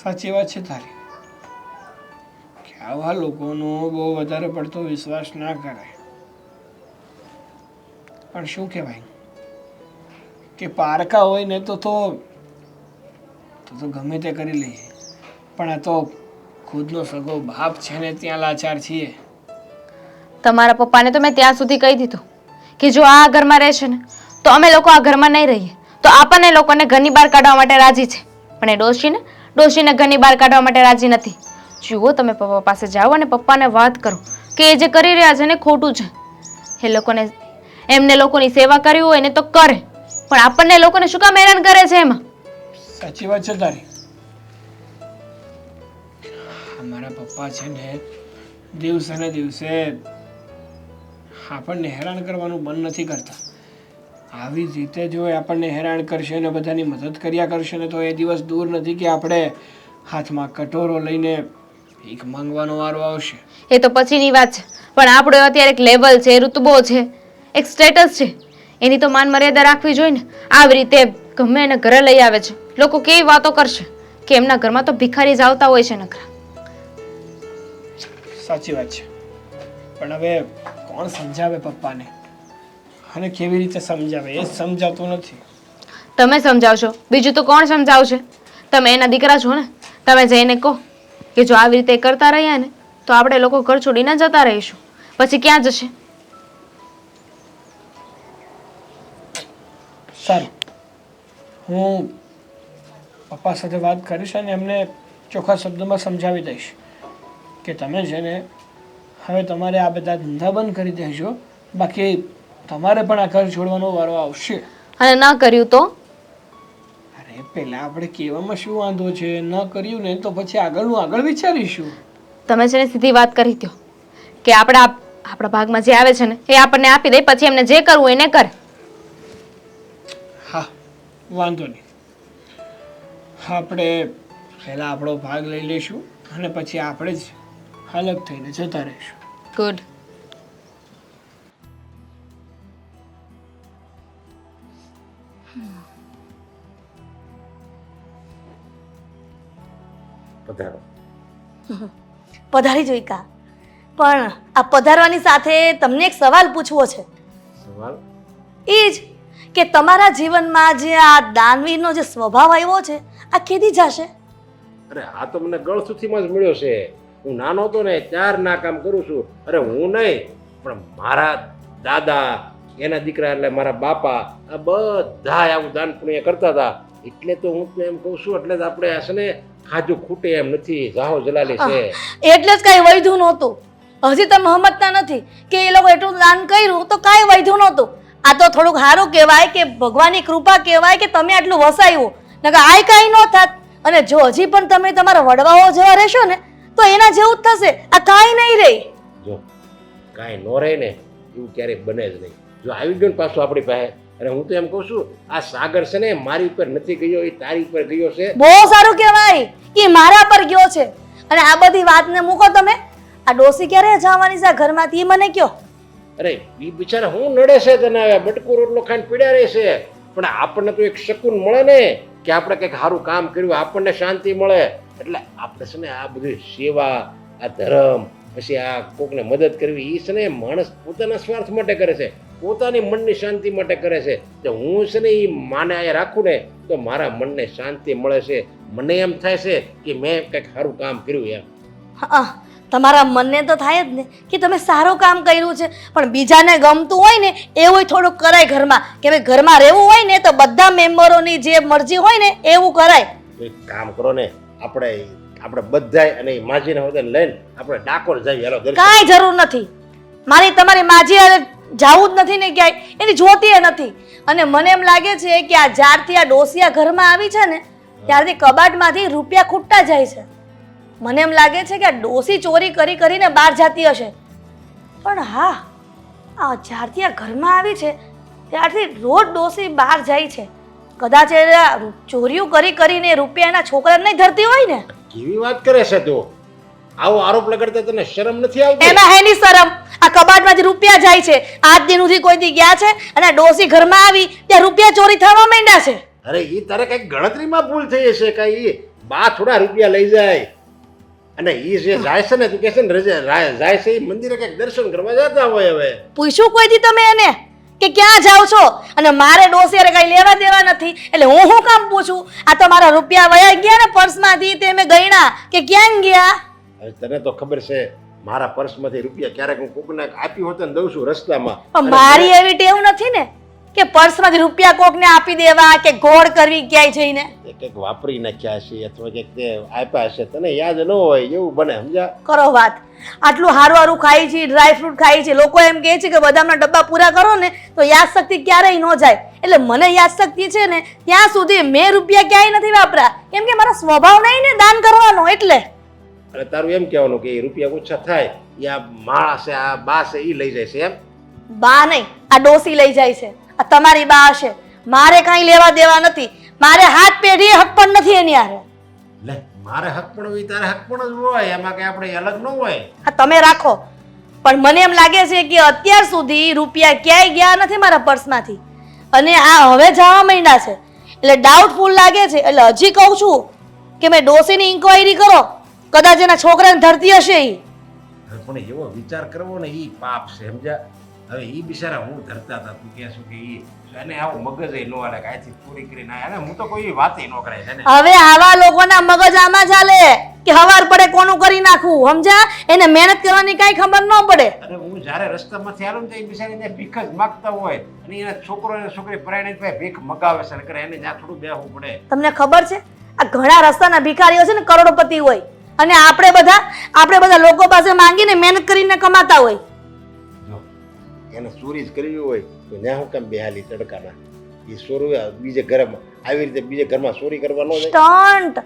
સાચી વાત છે તારી કે આવા લોકોનો બહુ વધારે પડતો વિશ્વાસ ના કરાય. પણ શું કહેવાય કે પારકા હોય ને તો ગમે તે કરી લઈએ, પણ આ તો ખુદનો સગો બાપ છે ને ત્યાં લાચાર છીએ. તમારા પપ્પાને તો મેં ત્યાં સુધી કહી દીધું કે જો આ ઘરમાં રહેશે ને તો અમે લોકો આ ઘરમાં નહીં રહીએ, તો આપણને લોકોને ઘરની બહાર કાઢવા માટે રાજી છે. પણ એ ડોશીને ઘરની બહાર કાઢવા માટે રાજી નથી. જુઓ, તમે પપ્પા પાસે જાઓ અને પપ્પાને વાત કરો કે એ જે કરી રહ્યા છે ને ખોટું છે. એમને લોકોની સેવા કરવી હોય ને તો કરે, પણ આપણને લોકોને શું કામ હેરાન કરે છે એમાં? સાચી વાત છે તારી. અમારા પપ્પા છે ને દિવસે ને દિવસે આપણને હેરાન કરવાનું બંધ નથી કરતા. આવી જ રીતે જો એ આપણને હેરાન કરશે ને બધાની મદદ કર્યા કરશે ને તો એ દિવસ દૂર નથી કે આપણે હાથમાં કટોરો લઈને ભીખ માંગવાનો વારો આવશે. એ તો પછીની વાત છે, પણ આપણો અત્યારે એક લેવલ છે, ઋતબો છે, એક સ્ટેટસ છે, એની તો માન મર્યાદા રાખવી જોઈએ ને. આવી રીતે ગમે એને ઘરે લઈ આવે છે, લોકો કેવી વાતો કરશે કે એમના ઘરમાં તો ભિખારી જ આવતા હોય છે નકરા. સાચી વાત છે, પણ હવે કોણ સમજાવે પપ્પાને અને કેવી રીતે સમજાવે એ જ સમજાતું નથી. તમે સમજાવશો, બીજું તો કોણ સમજાવશે? તમે એના દીકરા છો ને, તમે જઈને કહો કે જો આવી રીતે કરતા રહ્યા ને તો આપણે લોકો ઘર છોડીને જતા રહીશું. પછી ક્યાં જશે? સારું, હું પપ્પા સાથે વાત કરીશ અને એમને ચોખ્ખા શબ્દોમાં સમજાવી દઈશ કે તમે છે ને હવે તમારે આ બધા ધંધા બંધ કરી દેજો, બાકી તમારે પણ આ ઘર છોડવાનો વારો આવશે. અને ના કર્યું તો? અરે પહેલા આપણે કહેવામાં શું વાંધો છે, ન કર્યું ને તો પછી આગળ વિચારીશું. તમે છે ને સીધી વાત કરી દો કે આપણા ભાગમાં જે આવે છે ને એ આપણને આપી દે, પછી એમને જે કરવું એને કરે. હા, વાંધો નહીં. આપણે પહેલાં આપણો ભાગ લઈ લઈશું અને પછી આપણે જ અલગ થઈને જતા રહીશું. ગુડ. પધારો. પધારી જોઈ કા, પણ આ પધારવાની સાથે તમને એક સવાલ પૂછવો છે. સવાલ? એ જ કે તમારા જીવનમાં જે આ દાનવીરનો જે સ્વભાવ આવ્યો છે આ કેદી જશે? અરે આ તો મને ગળસુથીમાં જ મળ્યો છે. હું નાનો હતો ને ત્યાર ના કામ કરું છું. અરે હું નહીં, પણ મારા દાદા, એના દીકરા એટલે મારા બાપા, આ બધા આવું દાન પુણ્ય કરતા હતા. એટલે તો હું એમ કહું છું, એટલે જ આપણે આ છે ને ખાજુ ખૂટે એમ નથી, જાહો જલાલી છે. એટલે જ કાંઈ વૈધું નહોતું. હજી તમે સમજતા નથી કે એ લોકો એટલું દાન કર્યું તો કાંઈ વૈધું નહોતું. આ તો થોડુંક સારું કહેવાય કે ભગવાનની કૃપા કહેવાય કે તમે આટલું વસાવ્યું, નકર આય કાંઈ ન થાત. અને જો હજી પણ તમે તમારા વડવાઓ જેવા રહેશો ને તો એના જેવું જ થશે. આ કાંઈ નહીં રહે. જો કાંઈ ન રહે ને એવું ક્યારેય બને જ નહીં. જો આવી ગયું ને પાછું આપણી પાસે, અને હું તો એમ કહું છું આ સાગર છે ને મારી ઉપર નથી ગયો, એ તારી ઉપર ગયો છે. બહુ સારું કહેવાય, એ મારા પર ગયો છે. અને આ બધી વાતને મૂકો તમે. આ ડોસી ક્યારે જવાની છે ઘરમાંથી એ મને કયો. અરે એ બિચારા હું નડે છે તને, હવે બટકો રોટલો ખાઈને પીડ્યા રહે છે. પણ આપણને તો એક શકૂન મળે ને કે આપણે કંઈક સારું કામ કર્યું, આપણને શાંતિ મળે. એટલે આપણે છે ને આ બધી સેવા, આ ધર્મ, પછી આ કોકને મદદ કરવી, એ છે ને માણસ પોતાના સ્વાર્થ માટે કરે છે, પોતાની મનની શાંતિ માટે કરે છે. તો હું છે ને એ માને અહીંયા રાખું ને તો મારા મનને શાંતિ મળે છે. મને એમ થાય છે કે મેં કંઈક સારું કામ કર્યું એમ. હા, તમારા મનને તો થાય જ ને કે તમે સારું કામ કર્યું છે, પણ બીજાને ગમતું હોય ને એવું થોડુંક કરાય ઘરમાં, કે ભાઈ ઘરમાં રહેવું હોય ને તો બધા મેમ્બરોની જે મરજી હોય ને એવું કરાય. એક કામ કરો ને, આપણે બધાય અને માજીને હોદન લઈને આપણે ડાકોર જઈએ. હેલો દર્શન. કાંઈ જરૂર નથી, મારી તમારી માજી હારે જાવું જ નથી ને ક્યાંય, એની જોતી નથી. અને મને એમ લાગે છે કે આ જ્યારથી આ ડોસિયા ઘરમાં આવી છે ને ત્યારથી કબાટમાંથી રૂપિયા ખૂટતા જાય છે. મને એમ લાગે છે કે આ ડોસી ચોરી કરી કરીને બહાર જતી હશે. પણ હા, આ જ્યારથી આ ઘરમાં આવી છે ત્યારથી રોજ ડોસી બહાર જાય છે. કદાચ એ ચોરીઓ કરી કરીને રૂપિયાના છોકરાને નહીં ધરતી હોય ને. કેવી વાત કરે છે તું? આવો આરોપ લગાડતા તને શરમ નથી આવતી? એમાં હેની શરમ? આ કબાટમાંથી રૂપિયા જાય છે, આજ દિન સુધી કોઈ દી ગયા છે? અને આ ડોસી ઘરમાં આવી ત્યાં રૂપિયા ચોરી થવા માંડ્યા છે. અરે ઈ તારે કઈક ગણતરીમાં ભૂલ થઈ હશે. કઈ બા થોડા રૂપિયા લઈ જાય અને ઈ જે જાય છે ને, તું કે છે ને જાય છે, ઈ મંદિરે કઈક દર્શન કરવા જતા હોય. હવે પૂછ્યું કોઈથી તમે એને કે ક્યાં જાઓ છો? અને મારે ડોસિયારે કઈ લેવા દેવા નથી એટલે હું શું કામ પૂછું? આ તો મારા રૂપિયા વયા ગયા ને પર્સમાંથી, તે મેં ગણ્યા કે ક્યાં ગયા. હવે તને તો ખબર છે મારા પર્સમાંથી રૂપિયા ક્યારેક હું કોકને આપી હોત ને દઉં છું રસ્તામાં. પણ મારી એવી ટેવ નથી ને કે પર્સમાંથી રૂપિયા કોકને આપી દેવા કે ગોળ કરવી ક્યાંય જઈને. કંઈક વાપરી નાખ્યા છે અથવા કંઈક તે આપ્યા હશે, તને યાદ ન હોય એવું બને. સમજ્યા? કરો વાત. આટલું હારું હારું ખાઈ છે, ડ્રાય ફ્રૂટ ખાઈ છે, લોકો એમ કહે છે કે બદામના ડબ્બા પૂરા કરો ને તો યાદશક્તિ ક્યારેય ન જાય. એટલે મને યાદશક્તિ છે ને ત્યાં સુધી મેં રૂપિયા ક્યાંય નથી વાપરા, કેમ કે મારો સ્વભાવ નહીં ને દાન કરવાનો. એટલે અને તારું એમ કહેવાનું કે રૂપિયા ઓછા થાય એ આ માણસ છે, આ બા છે, એ લઈ જાય છે એમ? બા નહીં, આ ડોસી લઈ જાય છે. આ તમારી બા હશે, મારે કાંઈ લેવા દેવા નથી. મારે હાથ પેઢીએ હક પણ નથી એની હારે. લે, મારે હક પણ હોય, તારે હક પણ જ હોય, એમાં કઈ આપણે અલગ ન હોય. આ તમે રાખો, પણ મને એમ લાગે છે કે અત્યાર સુધી રૂપિયા ક્યાંય ગયા નથી મારા પર્સમાંથી, અને આ હવે જવા માંડ્યા છે એટલે ડાઉટફુલ લાગે છે. એટલે હજી કહું છું કે મેં ડોસીની ઇન્ક્વાયરી કરો, કદાચ એના છોકરાને ધરતી હશે એ. પણ એવો વિચાર કરવો ને એ પાપ છે. સમજ્યા? હવે ઈ બિચારા હું ધરતા હતા, તું કહેશું કે ઈ એને આવું મગજ ન હાલે કે આથી ચોરી કરીને આયા ને. હું તો કોઈ વાત ન કરાય છે ને. હવે આવા લોકોના મગજ આમાં ચાલે કે હવાર પડે કોનું કરી નાખવું. સમજ્યા? એને મહેનત કરવાની કાંઈ ખબર ન પડે. અરે હું જ્યારે રસ્તામાંથી આવું ને તો એ બિચારીને ભીખ જ માગતા હોય અને એના છોકરો અને છોકરી પરાયણે ભાઈ ભીખ મગાવે છે ને કરે, એને જ્યાં થોડું બેહવું પડે. તમને ખબર છે આ ઘણા રસ્તાના ભિખારીઓ છે ને કરોડપતિ હોય, અને આપણે બધા લોકો પાસે માંગીને મહેનત કરીને કમાતા હોય. જો એને ચોરી જ કરવી હોય તો ત્યાં હું કેમ બેહાલી તડકાના? એ ચોરી બીજે ઘરમાં આવી રીતે બીજે ઘરમાં ચોરી કરવાનો છે. સ્ટન્ટ,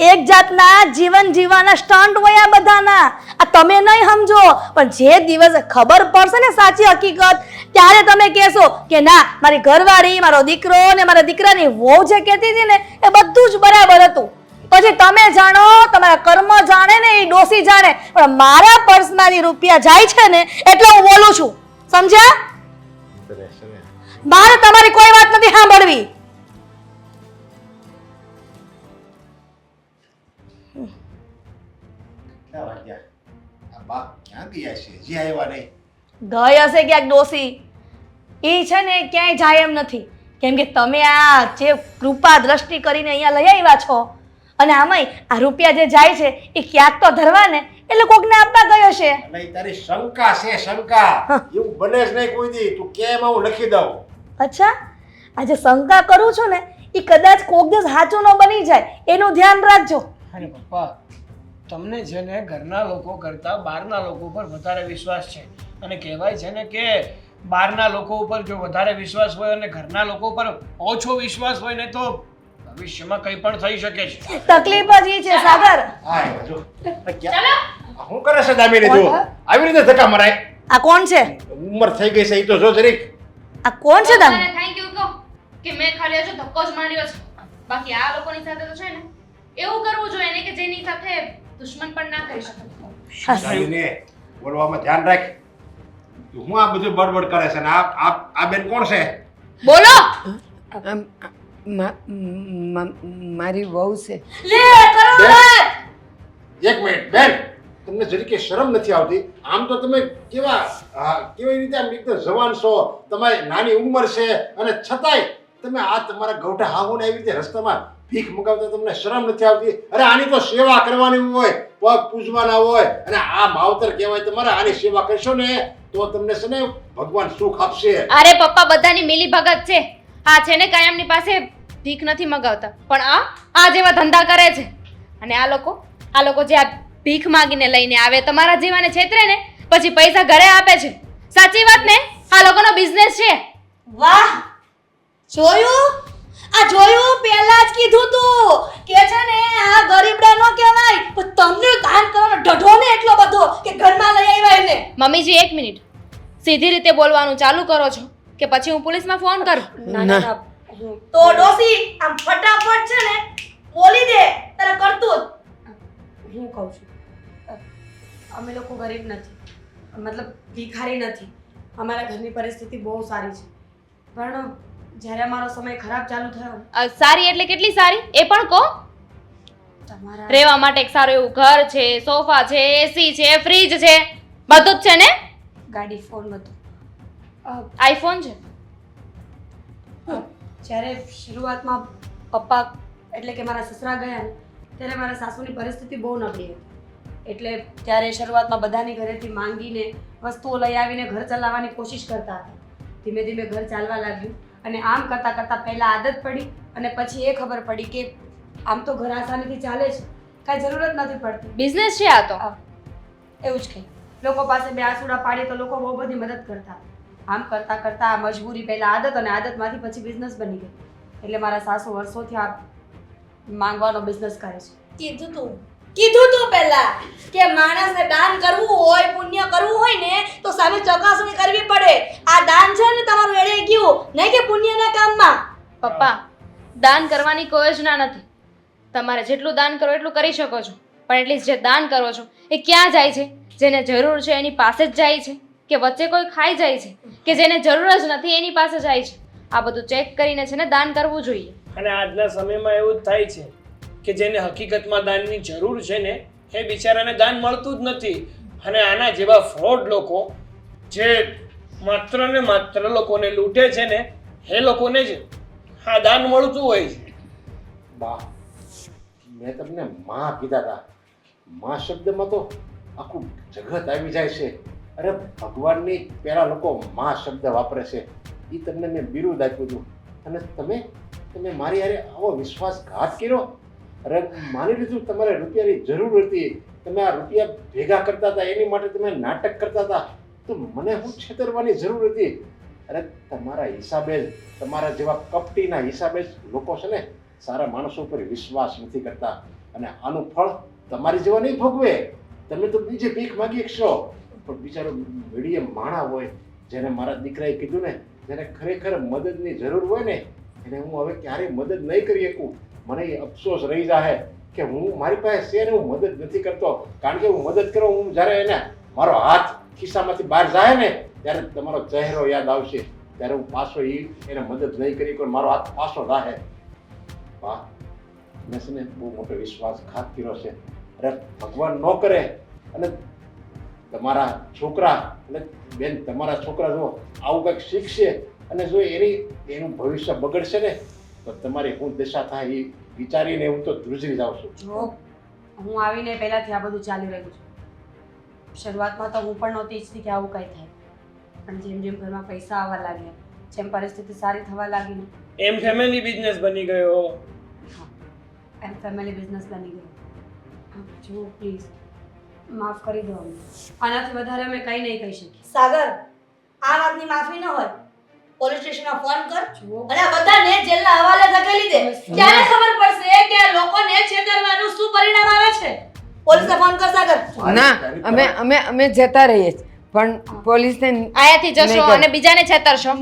એક જાતના જીવન જીવવાના સ્ટન્ટ હોય આ બધાના. આ તમે નહીં સમજો, પણ જે દિવસે ખબર પડશે ને સાચી હકીકત ત્યારે તમે કહેશો કે ના, મારી ઘરવાળી, મારો દીકરો ને મારા દીકરાની વહુ જે કહેતી હતી ને એ બધું જ બરાબર હતું. પછી તમે જાણો, તમારા કર્મ જાણે ને એ ડોસી જાણે, પણ મારા પર્સમાંથી રૂપિયા જાય છે ને એટલે હું બોલું છું. સમજ્યા? મારે તમારી કોઈ વાત નથી સાંભળવી. ગઈ હશે ક્યાંક ડોસી, એ છે ને ક્યાંય જાય એમ નથી, કેમ કે તમે આ જે કૃપા દ્રષ્ટિ કરીને અહીંયા લઈ આવ્યા છો, અને આમાંય આ રૂપિયા જે જાય છે એ ક્યાંક તો ધરવા ને, એટલે કોકને આપવા ગયો હશે. નહીં, તારી શંકા છે, શંકા. એવું બને જ નહીં કોઈ દી. તું કેમ આવું લખી દઉં? અચ્છા, આજે શંકા કરું છું ને એ કદાચ કોક દિવસ સાચું ન બની જાય, એનું ધ્યાન રાખજો. અરે પપ્પા, તમને છે ને ઘરના લોકો કરતાં બહારના લોકો ઉપર વધારે વિશ્વાસ છે, અને કહેવાય છે ને કે બહારના લોકો ઉપર જો વધારે વિશ્વાસ હોય અને ઘરના લોકો ઉપર ઓછો વિશ્વાસ હોય ને તો ભવિષ્યમાં કંઈ પણ થઈ શકે છે. તકલીફ જ એ છે સાગર. હા, જો શું કરે છે દામિની? તું આવી રીતે ધક્કા મરાય? આ કોણ છે? ઉંમર થઈ ગઈ છે, એ તો જો જરીક. આ કોણ છે તમે? થેન્ક યુ કહો કે મેં ખાલી હજુ ધક્કો જ માંડ્યો છે. બાકી આ લોકોની સાથે તો છે ને એવું કરવું જોઈએ ને કે જેની સાથે દુશ્મન પણ ના કરી શકે. દામિની, બોલવામાં ધ્યાન રાખ. તું હું આ બધું બડબડ કરે છે ને આ બેન કોણ છે? બોલો. મારી વહુ છે. લે કરો વાત. એક મિનિટ બેન, તમને જરી કે શરમ નથી આવતી? આમ તો તમે કેવી રીતે આમ એકદમ જવાન છો, તમારી નાની ઉંમર છે, અને છતાંય તમે આ તમારા ગૌઠા હાહુને આવી રીતે રસ્તામાં ભીખ મગાવતા તમને શરમ નથી આવતી? અરે આની તો સેવા કરવાની હોય, પગ પૂજવાના હોય, અને આ માવતર કહેવાય તમારે. આની સેવા કરશો ને તો તમને છે ને ભગવાન સુખ આપશે. અરે પપ્પા બધાની મિલી ભગત છે. આ છે ને કાયમની પાસે ભીખ નથી મગાવતા, પણ આ જેવા ધંધા કરે છે. અને આ લોકો જે આ ભીખ માંગીને લઈને આવે, તમારા જેવાને છેતરે ને પછી પૈસા ઘરે આપે છે. સાચી વાત ને? આ લોકોનો બિઝનેસ છે. વાહ, જોયું? આ જોયું? પહેલા જ કીધું તું કે છે ને આ ગરીબડા નો કહેવાય, પણ તમને દાન કરવાનો ઢઢો ને એટલો બધો કે ઘરમાં લઈ આવ્યા એને. મમ્મીજી એક મિનિટ, સીધી રીતે બોલવાનું ચાલુ કરો છો કે પછી હું પોલીસમાં ફોન કરું? ના. તો ડોસી આમ ફટાફટ છે ને બોલી દે તારે કરતું. હું કહું છું, અમે લોકો ગરીબ નથી, મતલબ ભિખારી નથી. અમારા ઘરની પરિસ્થિતિ બહુ સારી છે, પણ જ્યારે અમારો સમય ખરાબ ચાલુ થયો ને, સારી એટલે કેટલી સારી એ પણ કહો. તમારા રહેવા માટે એક સારું એવું ઘર છે, સોફા છે, એસી છે, ફ્રીજ છે, બધું જ છે ને? ગાડી, ફોન બધું. આઈફોન છે. જ્યારે શરૂઆતમાં પપ્પા એટલે કે મારા સસરા ગયા ને, ત્યારે મારા સાસુની પરિસ્થિતિ બહુ નબળી હતી. એટલે ત્યારે શરૂઆતમાં બધાની ઘરેથી માંગીને વસ્તુઓ લઈ આવીને ઘર ચલાવવાની કોશિશ કરતા હતા. ધીમે ધીમે ઘર ચાલવા લાગ્યું, અને આમ કરતાં કરતાં પહેલાં આદત પડી, અને પછી એ ખબર પડી કે આમ તો ઘર આસાનીથી ચાલે છે, કાંઈ જરૂરત નથી પડતી. બિઝનેસ છે આ તો. એવું જ કંઈ લોકો પાસે બે આસુડા પાડીએ તો લોકો બહુ બધી મદદ કરતા. આમ કરતાં કરતાં આ મજબૂરી પહેલાં આદત, અને આદતમાંથી પછી બિઝનેસ બની ગઈ. એટલે મારા સાસુ વર્ષોથી આ માંગવાનો બિઝનેસ કરે છે. કીધું તું પહેલા કે માણસને દાન કરવું હોય, પુણ્ય કરવું હોય ને તો સામે ચકાસણી કરવી પડે. આ દાન છે ને તમારું એળે ગયું, નહીં કે પુણ્યના કામમાં. પપ્પા, દાન કરવાની કોઈ યોજના નથી. તમારે જેટલું દાન કરો એટલું કરી શકો છો, પણ એટલીસ્ટ જે દાન કરો છો એ ક્યાં જાય છે? જેને જરૂર છે એની પાસે જ જાય છે, કે વચ્ચે કોઈ ખાઈ જાય છે, કે જેને જરૂર જ નથી એની પાસે જાય છે? આ બધું ચેક કરીને છે ને દાન કરવું જોઈએ. અને આજના સમયમાં એવું જ થાય છે કે જેને હકીકતમાં દાનની જરૂર છે ને એ બિચારાને દાન મળતું જ નથી. અને આના જેવા ફ્રોડ લોકો જે માત્ર ને માત્ર લોકોને લૂંટે છે ને એ લોકોને જ આ દાન મળતું હોય છે. બા, મેં તમને માં કીધા હતા. માં શબ્દમાં તો આખું જગત આવી જાય છે. અરે ભગવાનની પહેલા લોકો માં શબ્દ વાપરે છે. એ તમને મેં બિરુદ આપ્યું હતું, અને તમે મારી હારે આવો વિશ્વાસઘાત કર્યો. અરે માની લીધું તમારે રૂપિયાની જરૂર હતી, તમે આ રૂપિયા ભેગા કરતા હતા, એની માટે તમે નાટક કરતા હતા, તો મને હું છેતરવાની જરૂર હતી? અરે તમારા હિસાબે જ, તમારા જેવા કપટીના હિસાબે જ લોકો છે ને સારા માણસો ઉપર વિશ્વાસ નથી કરતા, અને આનું ફળ તમારી જેવા નહીં ભોગવે. તમે તો બીજે ભીખ માગી શકશો, પણ બિચારો મીડીએ માણા હોય, જેને મારા દીકરાએ કીધું ને, જેને ખરેખર મદદની જરૂર હોય ને, એને હું હવે ક્યારેય મદદ નહીં કરી શકું. મને એ અફસોસ રહી જાય કે હું મારી પાસે છે ને હું મદદ નથી કરતો. કારણ કે હું મદદ કરું, હું જ્યારે એને મારો હાથ ખિસ્સામાંથી બહાર જાય ને ત્યારે તમારો ચહેરો યાદ આવશે, ત્યારે હું પાછો એને મદદ નહીં કરી પણ મારો હાથ પાછો રાહે. વાહ, મેં છે ને બહુ મોટો વિશ્વાસઘાત કર્યો છે. અરે ભગવાન ન કરે અને તમારા છોકરા એટલે બેન તમારા છોકરા જો આવું કંઈક શીખશે અને જો એનું ભવિષ્ય બગડશે ને તો તમારી શું દશા થાય એ વિચારીને હું તો ધ્રુજરી જાઉં છું. જો હું આવીને પહેલાંથી આ બધું ચાલી રહ્યું છે. શરૂઆતમાં તો હું પણ નહોતી ઈચ્છતી કે આવું કંઈ થાય, પણ જેમ જેમ ઘરમાં પૈસા આવવા લાગ્યા, જેમ પરિસ્થિતિ સારી થવા લાગી ને એમ ફેમિલી બિઝનેસ બની ગયો. એમ ફેમિલી બિઝનેસ બની ગયો. જો પ્લીઝ માફ કરી દો અમને. આનાથી વધારે અમે કંઈ નહીં કહી શકીએ. સાગર, આ વાતની માફી ન હોય, પોલીસ સ્ટેશનમાં ફોન કર અને આ બધાને જેલના હવાલે ધકેલી દે. ત્યારે ખબર પડશે કે આ લોકોને છેતરવાનું શું પરિણામ આવે છે. પોલીસને ફોન કર સાગર. ના, અમે જતા રહીએ છીએ, પણ પોલીસને આયાથી જશો અને બીજાને છેતરશો.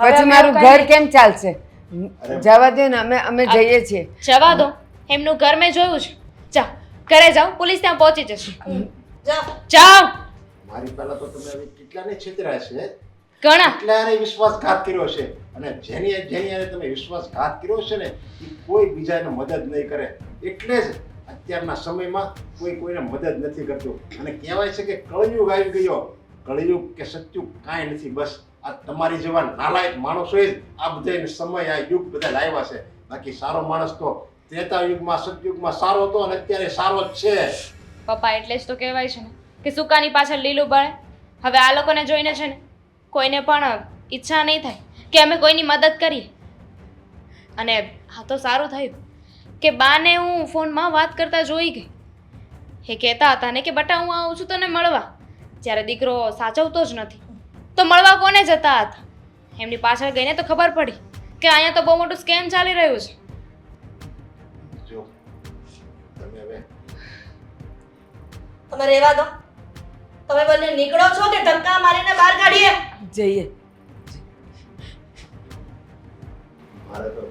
પછી મારું ઘર કેમ ચાલશે? જવા દો ને, અમે જઈએ છીએ. જવા દો, એમનું ઘર મેં જોયું છે. જાઓ ઘરે જાઓ, પોલીસ ત્યાં પહોંચી જશે. જાઓ. મારી પહેલા તો તમે હવે કેટલાને છેતર્યા છે, ઘણા કેટલાને વિશ્વાસઘાત કર્યો છે, અને જેની હારે તમે વિશ્વાસઘાત કર્યો છે ને એ કોઈ બીજાને મદદ નહીં કરે. એટલે જ અત્યારના સમયમાં કોઈને મદદ નથી કરતું. અને કહેવાય છે કે કળયુગ આવી ગયો. કળયુગ કે સત્યુગ કાંઈ નથી, બસ આ તમારી જેવા નાલાયક માણસોએ જ આ બધા સમય આ યુગ બધા લાવ્યા છે. બાકી સારો માણસ તો ત્રેતા યુગમાં સતયુગમાં સારો હતો અને અત્યારે સારો જ છે. પપ્પા એટલે જ તો કહેવાય છે ને કે સુકાની પાછળ લીલું બળે. હવે આ લોકોને જોઈને છે ને કોઈને પણ ઈચ્છા નહીં થાય કે અમે કોઈની મદદ કરીએ. અને આ તો સારું થયું કે બાને હું ફોનમાં વાત કરતા જોઈ ગઈ. એ કહેતા હતા ને કે બટા હું આવું છું તને મળવા. જ્યારે દીકરો સાચવતો જ નથી તો મળવા કોને જતા હતા? એમની પાછળ ગઈને તો ખબર પડી કે અહીંયા તો બહુ મોટું સ્કેમ ચાલી રહ્યું છે. જો તમે હવે તમે રહેવા દો. તમે બંને નીકળો છો કે ધક્કા મારીને બહાર કાઢીએ? જઈએ. મારે તો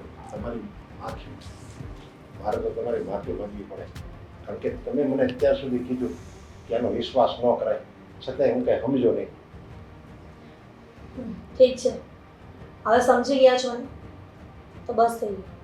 તમારી માફી માંગવી પડે. કારણ કે તમે મને અત્યાર સુધી કીધું કે આનો વિશ્વાસ ન કરાય, છતાંય હું કઈ સમજો નહીં. ઠીક છે, હવે સમજી ગયા છો ને તો બસ થઈ ગયું.